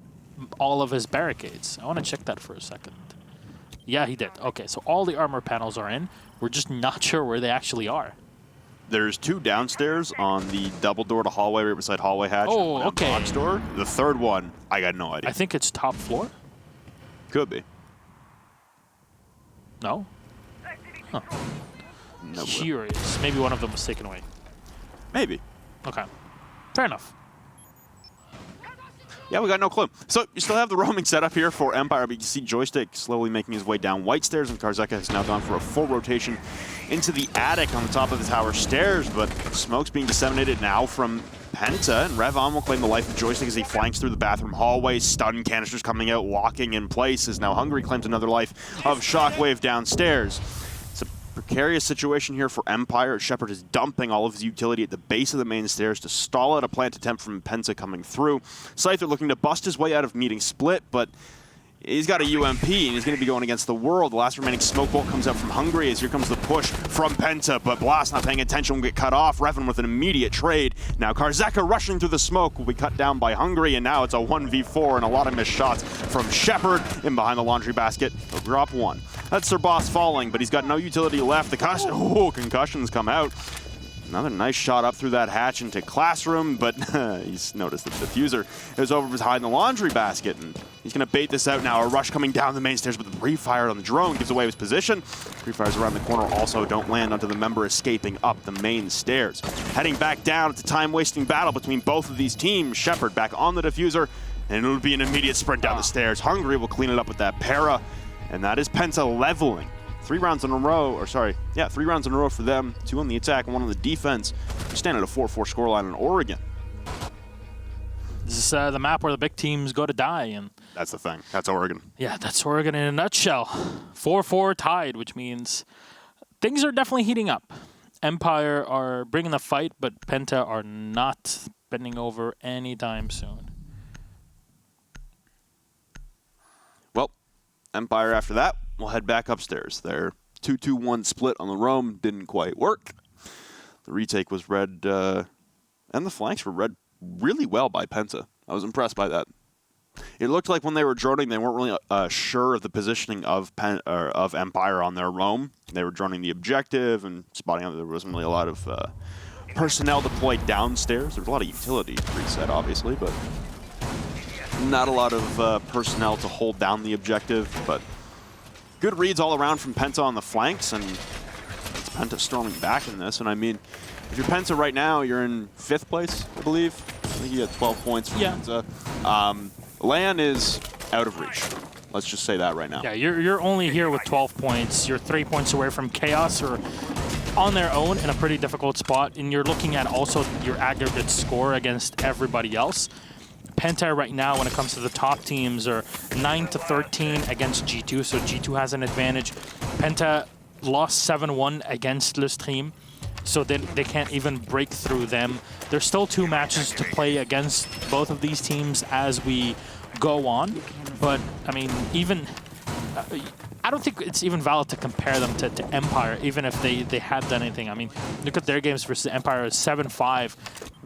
all of his barricades? I want to check that for a second. Yeah, he did. Okay, so all the armor panels are in. We're just not sure where they actually are. There's 2 downstairs on the double door to hallway right beside hallway hatch. Oh, and okay. Box door. The third one, I got no idea. I think it's top floor? Could be. No? Huh. No clue. Curious. Maybe one of them was taken away. Maybe. Okay. Fair enough. Yeah, we got no clue. So you still have the roaming setup here for Empire, but you see Joystick slowly making his way down White Stairs, and Karzeka has now gone for a full rotation into the attic on the top of the tower stairs, but smoke's being disseminated now from Penta, and Revon will claim the life of Joystick as he flanks through the bathroom hallway. Stun canisters coming out, locking in place, as now Hungary claims another life of Shockwave downstairs. It's a precarious situation here for Empire. Shepard is dumping all of his utility at the base of the main stairs to stall out a plant attempt from Penta coming through. Scyther looking to bust his way out of meeting split, but he's got a UMP, and he's going to be going against the world. The last remaining smoke bolt comes out from Hungary as here comes the push from Penta, but Blast not paying attention will get cut off. Revan with an immediate trade. Now Karzeka rushing through the smoke will be cut down by Hungary, and now it's a 1v4 and a lot of missed shots from Shepard in behind the laundry basket. He'll drop 1. That's Sir Boss falling, but he's got no utility left. The concussions come out. Another nice shot up through that hatch into Classroom, but he's noticed that the diffuser is over behind the laundry basket, and he's going to bait this out now. A rush coming down the main stairs, but the pre-fire on the drone gives away his position. Pre-fires around the corner also don't land onto the member escaping up the main stairs. Heading back down, it's a time-wasting battle between both of these teams. Shepard back on the diffuser, and it'll be an immediate sprint down the stairs. Hungary will clean it up with that para, and that is Penta leveling. 3 rounds in a row, or sorry, yeah, 3 rounds in a row for them. 2 on the attack, 1 on the defense. We stand at a 4-4 scoreline in Oregon. This is the map where the big teams go to die, and That's the thing. That's Oregon. yeah, that's Oregon in a nutshell. 4-4 tied, which means things are definitely heating up. Empire are bringing the fight, but Penta are not bending over anytime soon. Well, Empire after that, we'll head back upstairs. Their 2-2-1 split on the roam didn't quite work. The retake was read, and the flanks were read really well by Penta. I was impressed by that. It looked like when they were droning, they weren't really sure of the positioning of Empire on their roam. They were droning the objective and spotting out that there wasn't really a lot of personnel deployed downstairs. There was a lot of utility reset, obviously, but not a lot of personnel to hold down the objective. But good reads all around from Penta on the flanks, and it's Penta storming back in this. And I mean, if you're Penta right now, you're in 5th place, I believe. I think you had 12 points from Penta. Lan is out of reach. Let's just say that right now. Yeah, you're only here with 12 points. You're 3 points away from Chaos, or on their own in a pretty difficult spot. And you're looking at also your aggregate score against everybody else. Penta right now, when it comes to the top teams, are 9-13 against G2, so G2 has an advantage. Penta lost 7-1 against Le Stream, so they can't even break through them. There's still 2 matches to play against both of these teams as we go on, but I mean, even I don't think it's even valid to compare them to Empire, even if they had done anything. I mean, look at their games versus Empire, 7-5,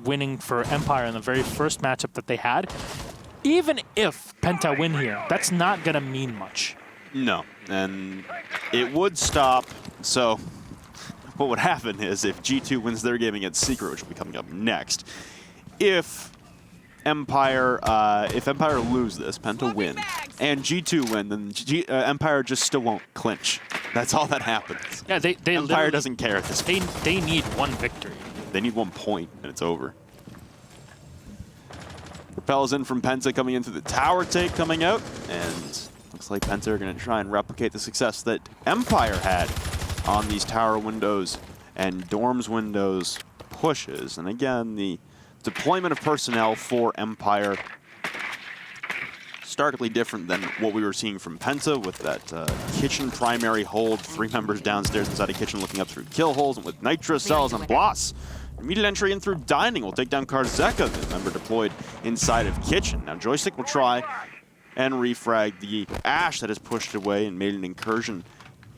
winning for Empire in the very first matchup that they had. Even if Penta win here, that's not going to mean much. No, and it would stop. So what would happen is if G2 wins their game against Secret, which will be coming up next, if Empire lose this, Penta win, and G2 win, then Empire just still won't clinch. That's all that happens. Yeah, they Empire doesn't care at this point. They need one victory. They need 1 point, and it's over. Repels in from Penta coming into the tower take coming out, and looks like Penta are going to try and replicate the success that Empire had on these tower windows and dorms windows pushes. And again, the deployment of personnel for Empire starkly different than what we were seeing from Penta with that kitchen primary hold, 3 members downstairs inside a kitchen looking up through kill holes, and with Nitro cells and Bloss. Immediate entry in through dining will take down Karzeka, the member deployed inside of kitchen. Now Joystick will try and refrag the Ash that is pushed away and made an incursion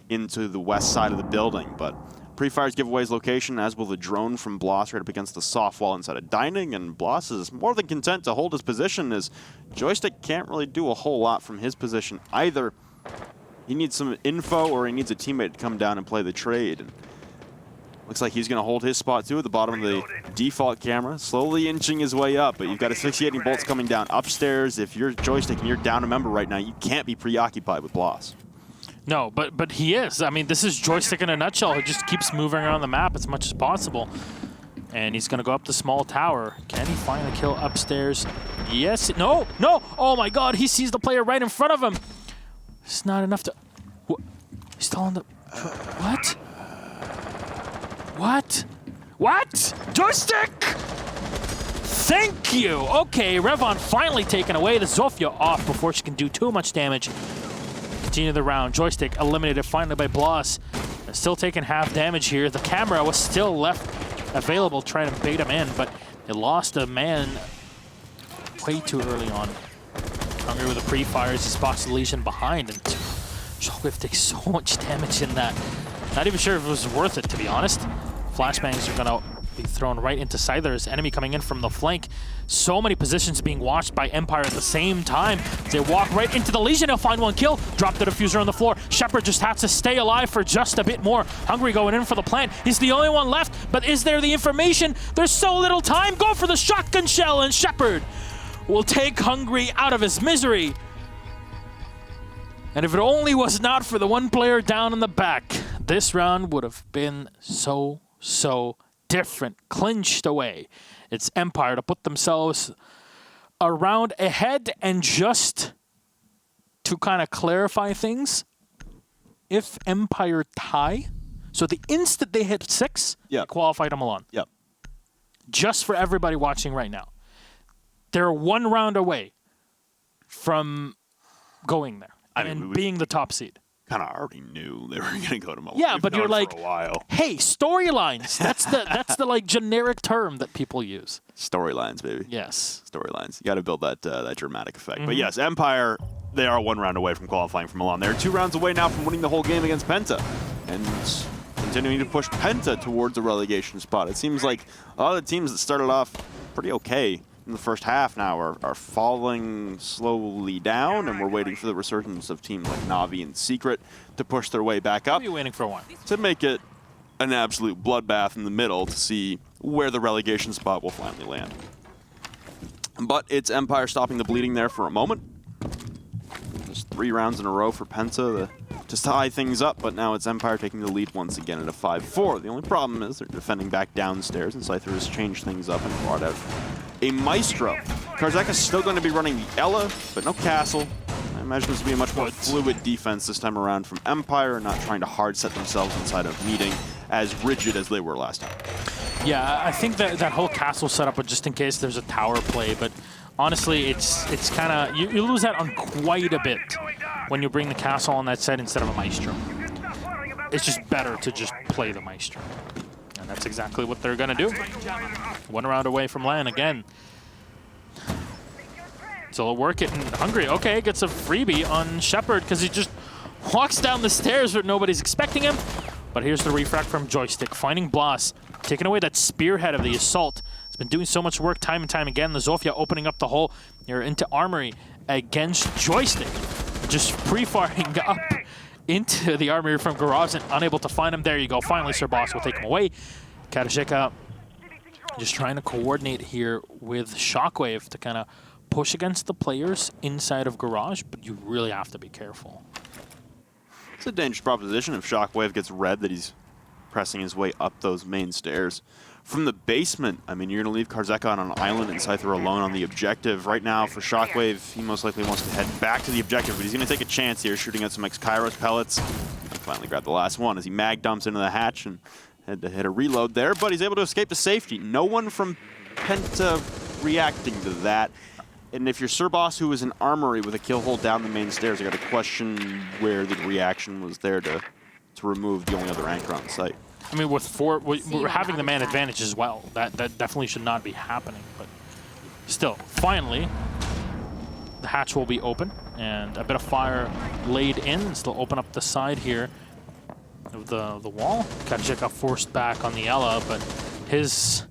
into the west side of the building, but pre-fires give away his location, as will the drone from Bloss right up against the soft wall inside of dining, and Bloss is more than content to hold his position as Joystick can't really do a whole lot from his position either. He needs some info or he needs a teammate to come down and play the trade. And looks like he's going to hold his spot too at the bottom of the default camera, slowly inching his way up, but you've got asphyxiating bolts coming down upstairs. If you're Joystick and you're down a member right now, you can't be preoccupied with Bloss. No, but he is. I mean, this is Joystick in a nutshell. He just keeps moving around the map as much as possible. And he's going to go up the small tower. Can he find the kill upstairs? Yes. No. No. Oh, my God. He sees the player right in front of him. It's not enough to... What? He's still on the... What? What? What? Joystick! Thank you. Okay, Revon finally taken away. The Zofia off before she can do too much damage. Continue the round. Joystick eliminated finally by Bloss. They're still taking half damage here. The camera was still left available trying to bait him in, but they lost a man way too early on. Hungry with the pre-fires, he spots the Legion behind, and Shockwave takes so much damage in that. Not even sure if it was worth it, to be honest. Flashbangs are gonna be thrown right into Scyther's enemy coming in from the flank. So many positions being watched by Empire at the same time. They walk right into the Legion, he'll find 1 kill. Drop the diffuser on the floor. Shepard just has to stay alive for just a bit more. Hungry going in for the plant. He's the only one left, but is there the information? There's so little time. Go for the shotgun shell, and Shepard will take Hungry out of his misery. And if it only was not for the 1 player down in the back, this round would have been so different. Clinched away. It's Empire to put themselves a round ahead, and just to kind of clarify things, if Empire tie, so the instant they hit 6, they qualified to Milan. Yep. Just for everybody watching right now. They're 1 round away from going there and being the top seed. Kind of already knew they were going to go to Milan. Yeah, but you're like, for a while. Hey, storylines. That's the like generic term that people use. Storylines, baby. Yes. Storylines. You got to build that dramatic effect. But yes, Empire, they are 1 round away from qualifying for Milan. They're 2 rounds away now from winning the whole game against Penta, and continuing to push Penta towards a relegation spot. It seems like a lot of the teams that started off pretty okay in the first half now are falling slowly down, and we're waiting for the resurgence of teams like Na'Vi and Secret to push their way back up. We'll be waiting for one. To make it an absolute bloodbath in the middle to see where the relegation spot will finally land. But it's Empire stopping the bleeding there for a moment. Just 3 rounds in a row for Penta to tie things up, but now it's Empire taking the lead once again at a 5-4. The only problem is they're defending back downstairs, and Scyther has changed things up and brought out a Maestro. Karzeka's still going to be running the Ela, but no Castle. I imagine this will be a much more fluid defense this time around from Empire, not trying to hard set themselves inside of meeting as rigid as they were last time. Yeah, I think that whole castle setup was just in case there's a tower play, but honestly, it's kind of, you lose that on quite a bit when you bring the castle on that set instead of a Maestro. It's just better to just play the Maestro. And that's exactly what they're going to do. 1 round away from LAN again. So they'll work it, and Hungry, okay, gets a freebie on Shepard because he's just walks down the stairs where nobody's expecting him. But here's the refract from Joystick, finding Blas, taking away that spearhead of the assault. He's been doing so much work time and time again. The Zofia opening up the hole here into Armory against Joystick. Just pre-firing up into the Armory from Garage and unable to find him. There you go. Finally, Sir Boss will take him away. Katajika just trying to coordinate here with Shockwave to kind of push against the players inside of Garage, but you really have to be careful. It's a dangerous proposition if Shockwave gets read that he's pressing his way up those main stairs. From the basement, I mean, you're going to leave Karzeka on an island and Scyther alone on the objective. Right now, for Shockwave, he most likely wants to head back to the objective, but he's going to take a chance here, shooting at some X-Kairos pellets. And finally grabbed the last one as he mag dumps into the hatch and had to hit a reload there, but he's able to escape to safety. No one from Penta reacting to that. And if you're Sir Boss, who is in Armory with a kill hole down the main stairs, I got to question where the reaction was there to remove the only other anchor on site. I mean, we're having the man advantage as well. That definitely should not be happening. But still, finally, the hatch will be open, and a bit of fire laid in. Still open up the side here of the wall. Katajika forced back on the Ella, but his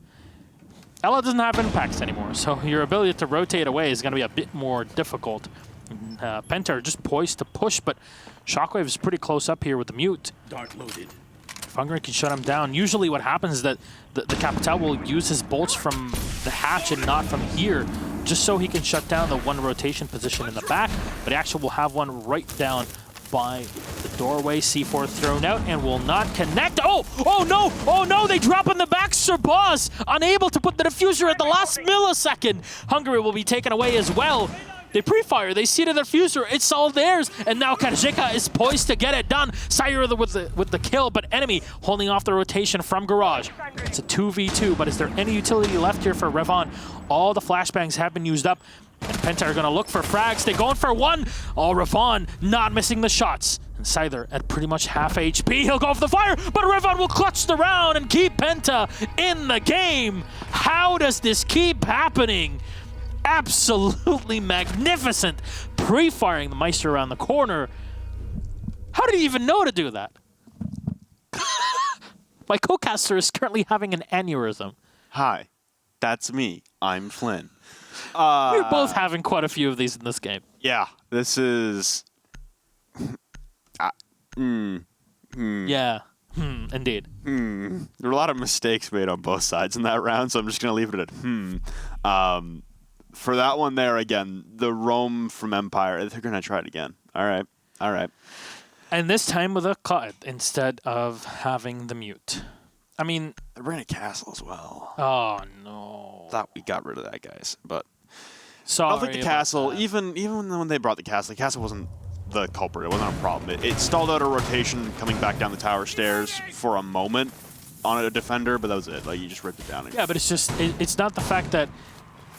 Ella doesn't have impacts anymore, so your ability to rotate away is going to be a bit more difficult. Penta are just poised to push, but Shockwave is pretty close up here with the mute. Dart loaded. If Hungary can shut him down, usually what happens is that the Capital will use his bolts from the hatch and not from here, just so he can shut down the one rotation position in the back, but he actually will have one right down by the doorway. C4 thrown out and will not connect. Oh no, they drop on the back. Sir Boss unable to put the diffuser at the last millisecond. Hungary will be taken away as well. They pre-fire, they see the diffuser, it's all theirs, and now Katajika is poised to get it done. Sire with the kill, but enemy holding off the rotation from Garage. It's a 2v2, but is there any utility left here for Revon? All the flashbangs have been used up, and Penta are gonna look for frags. They're going for one. Revon not missing the shots. And Scyther at pretty much half HP. He'll go for the fire, but Revon will clutch the round and keep Penta in the game. How does this keep happening? Absolutely magnificent. Pre-firing the Meister around the corner. How did he even know to do that? My co-caster is currently having an aneurysm. Hi, that's me. I'm Flynn. We're both having quite a few of these in this game. Yeah, this is... Yeah, indeed. There were a lot of mistakes made on both sides in that round, so I'm just going to leave it at for that one there, again, the roam from Empire, they're going to try it again. All right. And this time with a cut instead of having the mute. I mean... They're bringing a castle as well. Oh, no. Thought we got rid of that, guys. But Sorry, I don't think the castle, that. even when they brought the castle wasn't the culprit. It wasn't a problem. It stalled out a rotation coming back down the tower stairs for a moment on a defender, but that was it. Like, you just ripped it down. Yeah, but it's just... It's not the fact that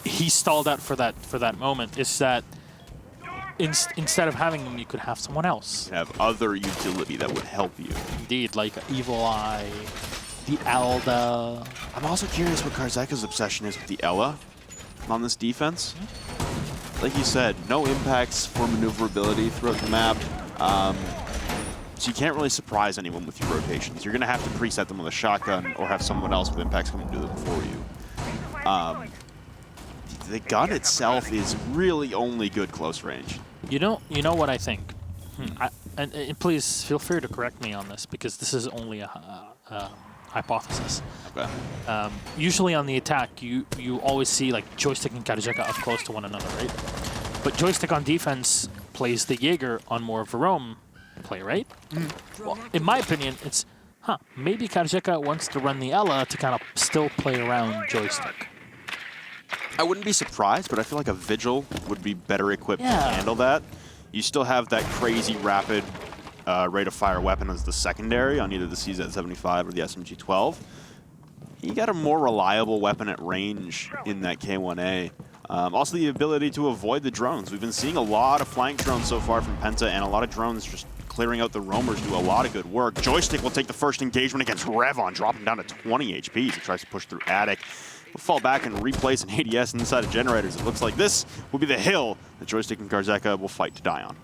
he stalled out for that moment. It's that instead of having him, you could have someone else. You have other utility that would help you. Indeed, like Evil Eye, the Elda. I'm also curious what Karzeka's obsession is with the Ella on this defense. Like you said, no impacts for maneuverability throughout the map. So you can't really surprise anyone with your rotations. You're going to have to preset them with a shotgun or have someone else with impacts come and do them for you. The gun itself is really only good close range. You know what I think? And please feel free to correct me on this, because this is only a hypothesis. Okay. Usually on the attack, you always see like Joystick and Katajika up close to one another, right? But Joystick on defense plays the Jaeger on more of a roam play, right? Well, in my opinion, it's, maybe Katajika wants to run the Ella to kind of still play around Joystick. I wouldn't be surprised, but I feel like a Vigil would be better equipped to Yeah. handle that. You still have that crazy rapid rate of fire weapon as the secondary on either the CZ-75 or the SMG-12. You got a more reliable weapon at range in that K1A. Also the ability to avoid the drones. We've been seeing a lot of flank drones so far from Penta, and a lot of drones just clearing out the roamers do a lot of good work. Joystick will take the first engagement against Revon, dropping down to 20 HP as he tries to push through Attic. Will fall back and replace an ADS inside of generators. It looks like this will be the hill that Joystick and Karzeka will fight to die on.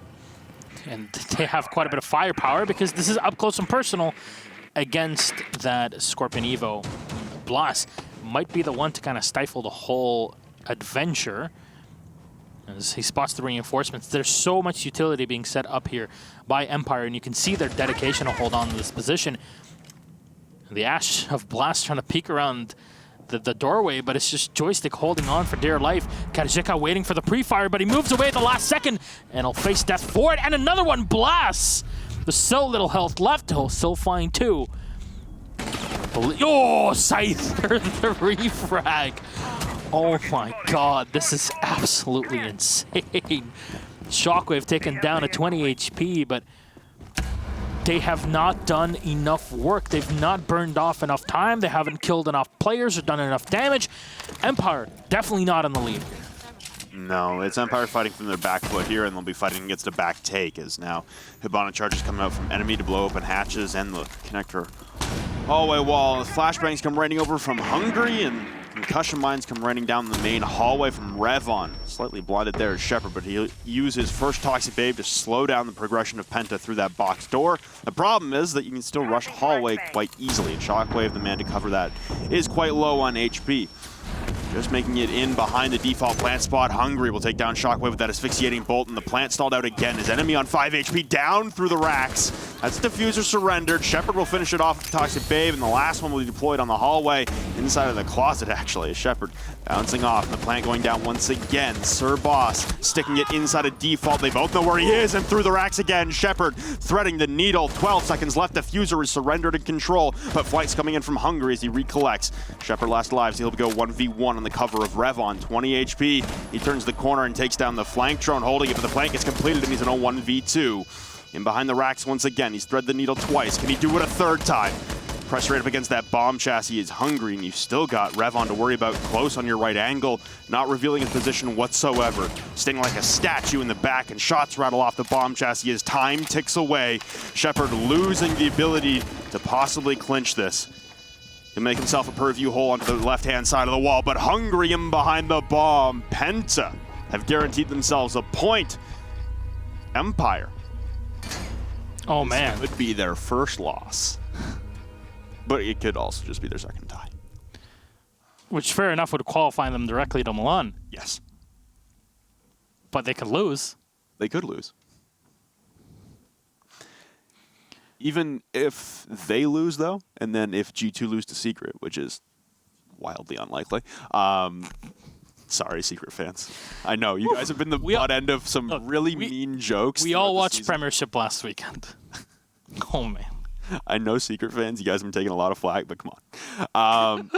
And they have quite a bit of firepower because this is up close and personal against that Scorpion Evo. Blas might be the one to kind of stifle the whole adventure as he spots the reinforcements. There's so much utility being set up here by Empire, and you can see their dedication to hold on to this position. The Ash of Blast trying to peek around the doorway, but it's just Joystick holding on for dear life. Katajika waiting for the pre-fire, but he moves away at the last second, and he'll face death for it, and another one blasts! There's so little health left, he'll still find two. Oh, Scyther, the refrag! Oh my god, this is absolutely insane. Shockwave taken down to 20 HP, but they have not done enough work. They've not burned off enough time. They haven't killed enough players or done enough damage. Empire, definitely not in the lead. No, it's Empire fighting from their back foot here, and they'll be fighting against a back take, as now Hibana charges coming out from enemy to blow open hatches and the connector hallway wall. Flashbangs come raining over from Hungary, and concussion mines come raining down the main hallway from Revon. Slightly blinded there is Shepard, but he'll use his first Toxic Babe to slow down the progression of Penta through that box door. The problem is that you can still rush hallway quite easily, and Shockwave, the man to cover that, is quite low on HP. Just making it in behind the default plant spot. Hungry will take down Shockwave with that asphyxiating bolt, and the plant stalled out again. His enemy on 5 HP down through the racks. That's Diffuser surrendered. Shepard will finish it off with the Toxic Babe, and the last one will be deployed on the hallway inside of the closet, actually. Shepard bouncing off, and the plant going down once again. Sir Boss sticking it inside of default. They both know where he is, and through the racks again. Shepard threading the needle. 12 seconds left. Diffuser is surrendered in control, but Flight's coming in from Hungry as he recollects. Shepard last lives. He'll go 1v1 on the cover of Revon. 20 HP. He turns the corner and takes down the flank drone, holding it, but the flank gets completed, and he's in a 1v2. In behind the racks once again. He's threaded the needle twice. Can he do it a third time? Pressure rate up against that bomb chassis is Hungry, and you've still got Revon to worry about close on your right angle, not revealing his position whatsoever. Staying like a statue in the back, and shots rattle off the bomb chassis as time ticks away. Shepard losing the ability to possibly clinch this. He'll make himself a purview hole onto the left-hand side of the wall, but Hungry in behind the bomb. Penta have guaranteed themselves a point. Empire. Oh man. This would be their first loss. But it could also just be their second tie. Which, fair enough, would qualify them directly to Milan. Yes. But they could lose. They could lose. Even if they lose, though, and then if G2 lose to Secret, which is wildly unlikely. Sorry, Secret fans. I know, you guys have been the butt end of some really mean jokes. We all watched Premiership last weekend. Oh, man. I know Secret fans, you guys have been taking a lot of flack, but come on.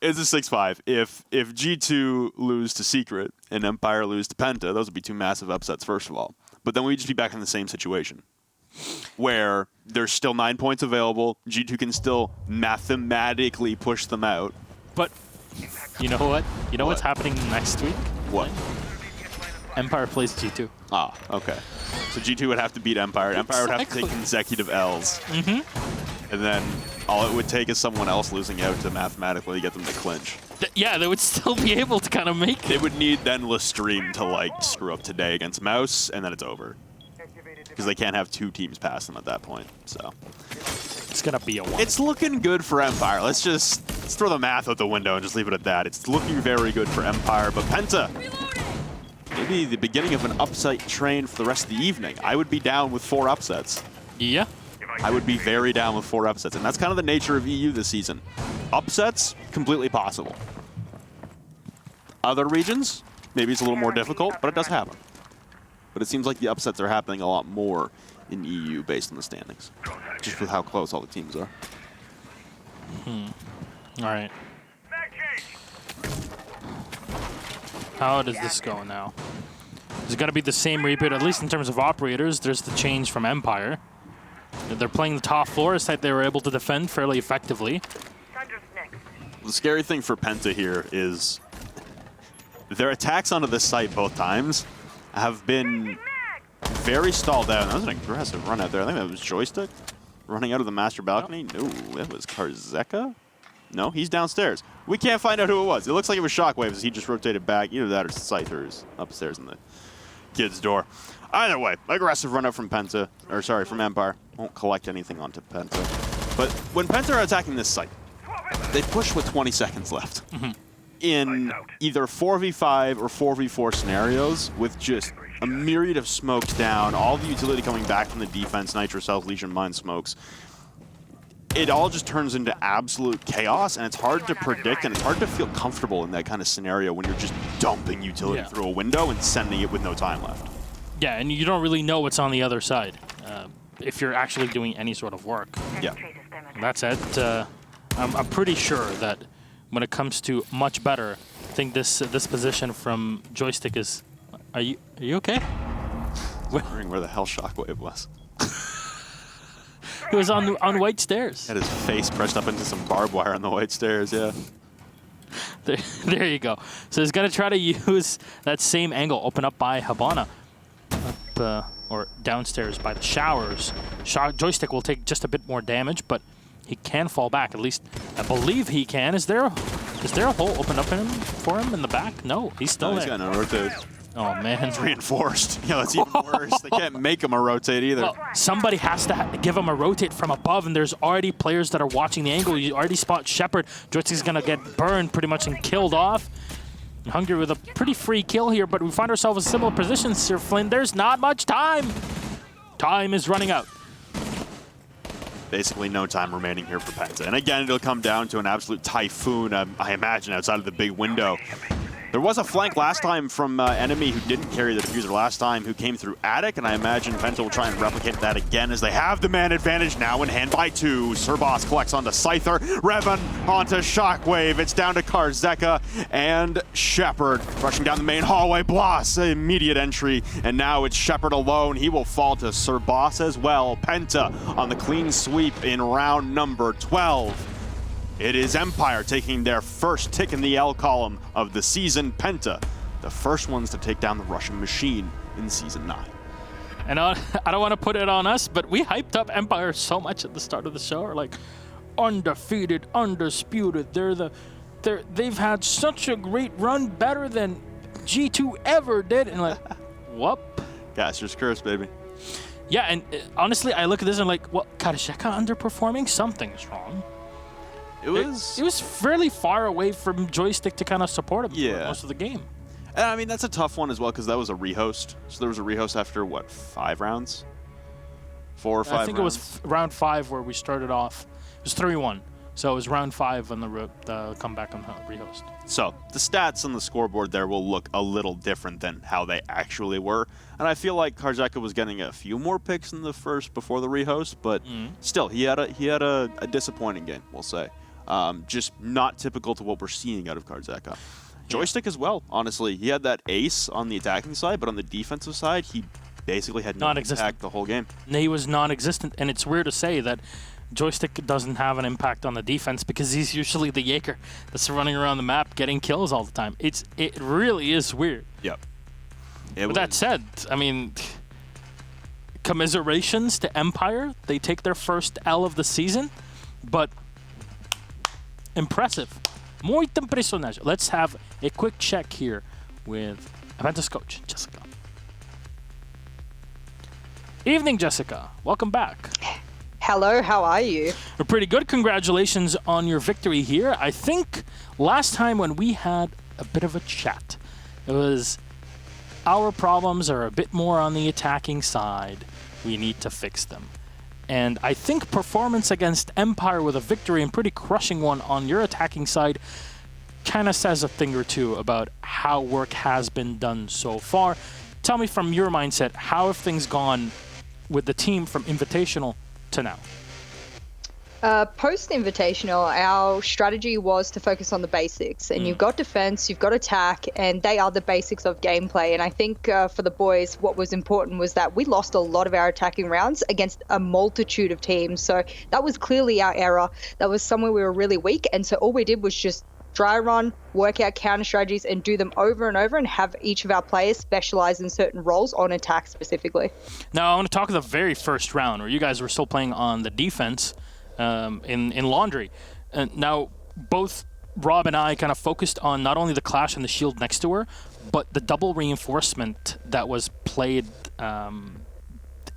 It's a 6-5. If G2 lose to Secret and Empire lose to Penta, those would be two massive upsets, first of all. But then we'd just be back in the same situation, where there's still 9 points available. G2 can still mathematically push them out. But you know what? You know what's happening next week? What? Empire plays G2. Ah, okay. So G2 would have to beat Empire. Empire would have to take consecutive Ls. Mm-hmm. And then all it would take is someone else losing out to mathematically get them to clinch. Yeah, they would still be able to kind of make it. They would need then Lestream to, like, screw up today against Mouse, and then it's over. Because they can't have two teams pass them at that point, so. It's going to be a one. It's looking good for Empire. Let's throw the math out the window and just leave it at that. It's looking very good for Empire, but Penta, maybe the beginning of an upset train for the rest of the evening. I would be down with 4 upsets. Yeah. I would be very down with 4 upsets, and that's kind of the nature of EU this season. Upsets, completely possible. Other regions, maybe it's a little more difficult, but it does happen. But it seems like the upsets are happening a lot more in EU based on the standings, just with how close all the teams are. All right. How does this go now? Is it going to be the same reboot, at least in terms of operators? There's the change from Empire. They're playing the top floor, a site they were able to defend fairly effectively. The scary thing for Penta here is their attacks onto this site both times have been very stalled out. That was an aggressive run out there. I think that was Joystick running out of the master balcony. No, that was Karzeka. No, he's downstairs. We can't find out who it was. It looks like it was Shockwave as he just rotated back. Either that or Scyther is upstairs in the Kid's door. Either way, aggressive run up from from Empire. Won't collect anything onto Penta. But when Penta are attacking this site, they push with 20 seconds left. In either 4v5 or 4v4 scenarios with just a myriad of smokes down, all the utility coming back from the defense, Nitro Self, Legion Mine smokes. It all just turns into absolute chaos, and it's hard to predict, and it's hard to feel comfortable in that kind of scenario when you're just dumping utility through a window and sending it with no time left. Yeah, and you don't really know what's on the other side if you're actually doing any sort of work. Yeah. That said, I'm pretty sure that when it comes to much better, I think this position from Joystick is... Are you okay? Wondering where the hell Shockwave was. He was on white stairs. Had his face pressed up into some barbed wire on the white stairs, yeah. There you go. So he's going to try to use that same angle, open up by Habana, or downstairs by the showers. Joystick will take just a bit more damage, but he can fall back. At least I believe he can. Is there a hole open up for him in the back? No, he's still there. He's got no rotate. Oh, man. It's reinforced. Yeah, that's even worse. They can't make him a rotate either. Well, somebody has to give him a rotate from above, and there's already players that are watching the angle. You already spot Shepard. Joystick's going to get burned pretty much and killed off. Hungry with a pretty free kill here, but we find ourselves in similar positions, Sir Flynn. There's not much time. Time is running out. Basically no time remaining here for Penta. And again, it'll come down to an absolute typhoon, I imagine, outside of the big window. There was a flank last time from enemy who didn't carry the diffuser last time, who came through Attic, and I imagine Penta will try and replicate that again as they have the man advantage now in hand by 2. Serboss collects onto Scyther, Revan onto Shockwave. It's down to Karzeka and Shepard rushing down the main hallway. Blas, immediate entry, and now it's Shepard alone. He will fall to Serboss as well. Penta on the clean sweep in round number 12. It is Empire taking their first tick in the L column of the season. Penta, the first ones to take down the Russian machine in Season 9. And I don't want to put it on us, but we hyped up Empire so much at the start of the show. We're like, undefeated, undisputed. They've had such a great run, better than G2 ever did. And like, whoop. Gaster's curse, baby. Yeah, and honestly, I look at this and I'm like, well, Karzeka underperforming? Something's wrong. It was fairly far away from Joystick to kind of support him for most of the game. And I mean, that's a tough one as well, because that was a rehost. So there was a rehost after, what, 5 rounds? 4 or 5 rounds? I think it was round 5 where we started off. It was 3-1. So it was round 5 on the comeback on the rehost. So the stats on the scoreboard there will look a little different than how they actually were. And I feel like Karzeka was getting a few more picks in the first before the rehost, but still, he had a disappointing game, we'll say. Just not typical to what we're seeing out of Karzeka. Joystick as well, honestly. He had that ace on the attacking side, but on the defensive side, he basically had no impact the whole game. He was non-existent, and it's weird to say that Joystick doesn't have an impact on the defense because he's usually the Jaeger that's running around the map getting kills all the time. It really is weird. Yep. But that said, I mean, commiserations to Empire. They take their first L of the season, but impressive. Muito impressionante. Let's have a quick check here with Aventus coach, Jessica. Evening, Jessica. Welcome back. Hello, how are you? We're pretty good. Congratulations on your victory here. I think last time when we had a bit of a chat, it was our problems are a bit more on the attacking side. We need to fix them. And I think performance against Empire with a victory and pretty crushing one on your attacking side kind of says a thing or two about how work has been done so far. Tell me from your mindset, how have things gone with the team from Invitational to now? Post-Invitational, our strategy was to focus on the basics. And you've got defense, you've got attack, and they are the basics of gameplay. And I think for the boys, what was important was that we lost a lot of our attacking rounds against a multitude of teams. So that was clearly our error. That was somewhere we were really weak. And so all we did was just dry run, work out counter strategies, and do them over and over, and have each of our players specialize in certain roles on attack specifically. Now, I want to talk the very first round where you guys were still playing on the defense in Laundry. Now, both Rob and I kind of focused on not only the clash and the shield next to her, but the double reinforcement that was played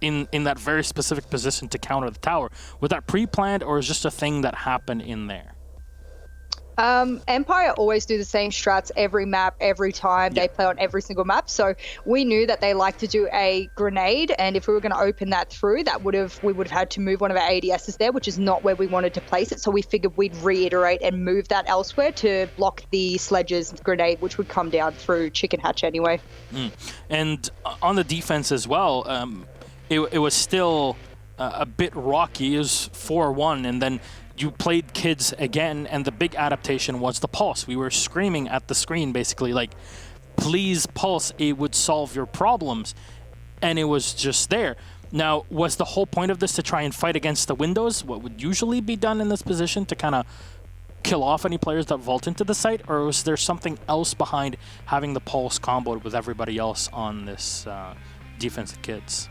in that very specific position to counter the tower. Was that pre-planned, or is just a thing that happened in there? Empire always do the same strats every map, every time they play on every single map. So we knew that they like to do a grenade, and if we were going to open that through, we would have had to move one of our ADSs there, which is not where we wanted to place it. So we figured we'd reiterate and move that elsewhere to block the Sledge's grenade, which would come down through Chicken Hatch anyway. And on the defense as well, it was still a bit rocky. It was 4-1, and then you played kids again, and the big adaptation was the pulse. We were screaming at the screen, basically, like, please pulse, it would solve your problems. And it was just there. Now, was the whole point of this to try and fight against the windows, what would usually be done in this position, to kind of kill off any players that vault into the site? Or was there something else behind having the pulse comboed with everybody else on this defensive kids?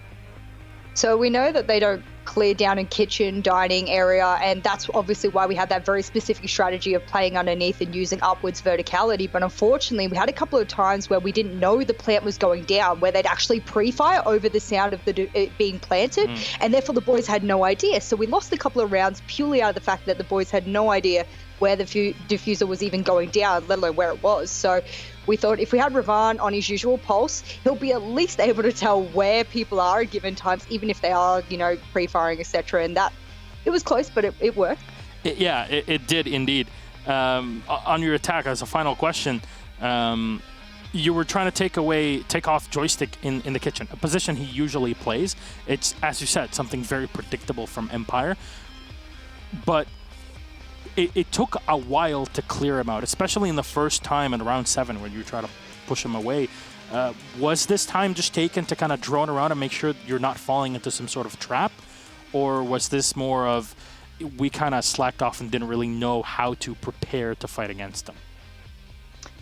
So we know that they don't clear down in kitchen, dining area, and that's obviously why we had that very specific strategy of playing underneath and using upwards verticality. But unfortunately, we had a couple of times where we didn't know the plant was going down, where they'd actually pre-fire over the sound of it being planted, and therefore the boys had no idea. So we lost a couple of rounds purely out of the fact that the boys had no idea where the diffuser was even going down, let alone where it was. So we thought if we had Ravan on his usual pulse, he'll be at least able to tell where people are at given times, even if they are, pre-firing, etc. And that, it was close, but it worked. It did indeed. On your attack, as a final question, you were trying to take off Joystick in the kitchen, a position he usually plays. It's, as you said, something very predictable from Empire. But it took a while to clear him out, especially in the first time in round 7 when you try to push him away. Was this time just taken to kind of drone around and make sure you're not falling into some sort of trap? Or was this more of we kind of slacked off and didn't really know how to prepare to fight against them?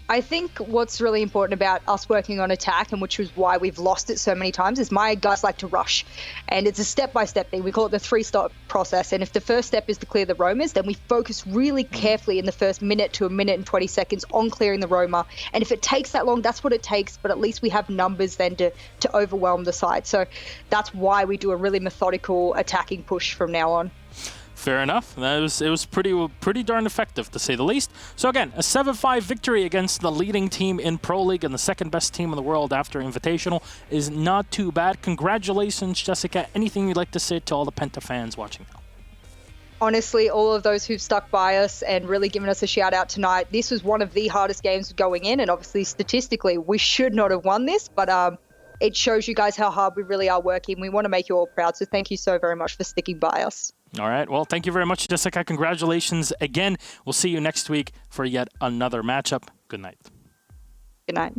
I think what's really important about us working on attack, and which is why we've lost it so many times, is my guys like to rush. And it's a step-by-step thing. We call it the 3-step process. And if the first step is to clear the roamers, then we focus really carefully in the first minute to a minute and 20 seconds on clearing the roamer. And if it takes that long, that's what it takes. But at least we have numbers then to overwhelm the side. So that's why we do a really methodical attacking push from now on. Fair enough. It was pretty darn effective, to say the least. So again, a 7-5 victory against the leading team in Pro League and the second best team in the world after Invitational is not too bad. Congratulations, Jessica. Anything you'd like to say to all the Penta fans watching now? Honestly, all of those who've stuck by us and really given us a shout out tonight, this was one of the hardest games going in, and obviously statistically we should not have won this, but it shows you guys how hard we really are working. We want to make you all proud, so thank you so very much for sticking by us. All right. Well, thank you very much, Jessica. Congratulations again. We'll see you next week for yet another matchup. Good night. Good night.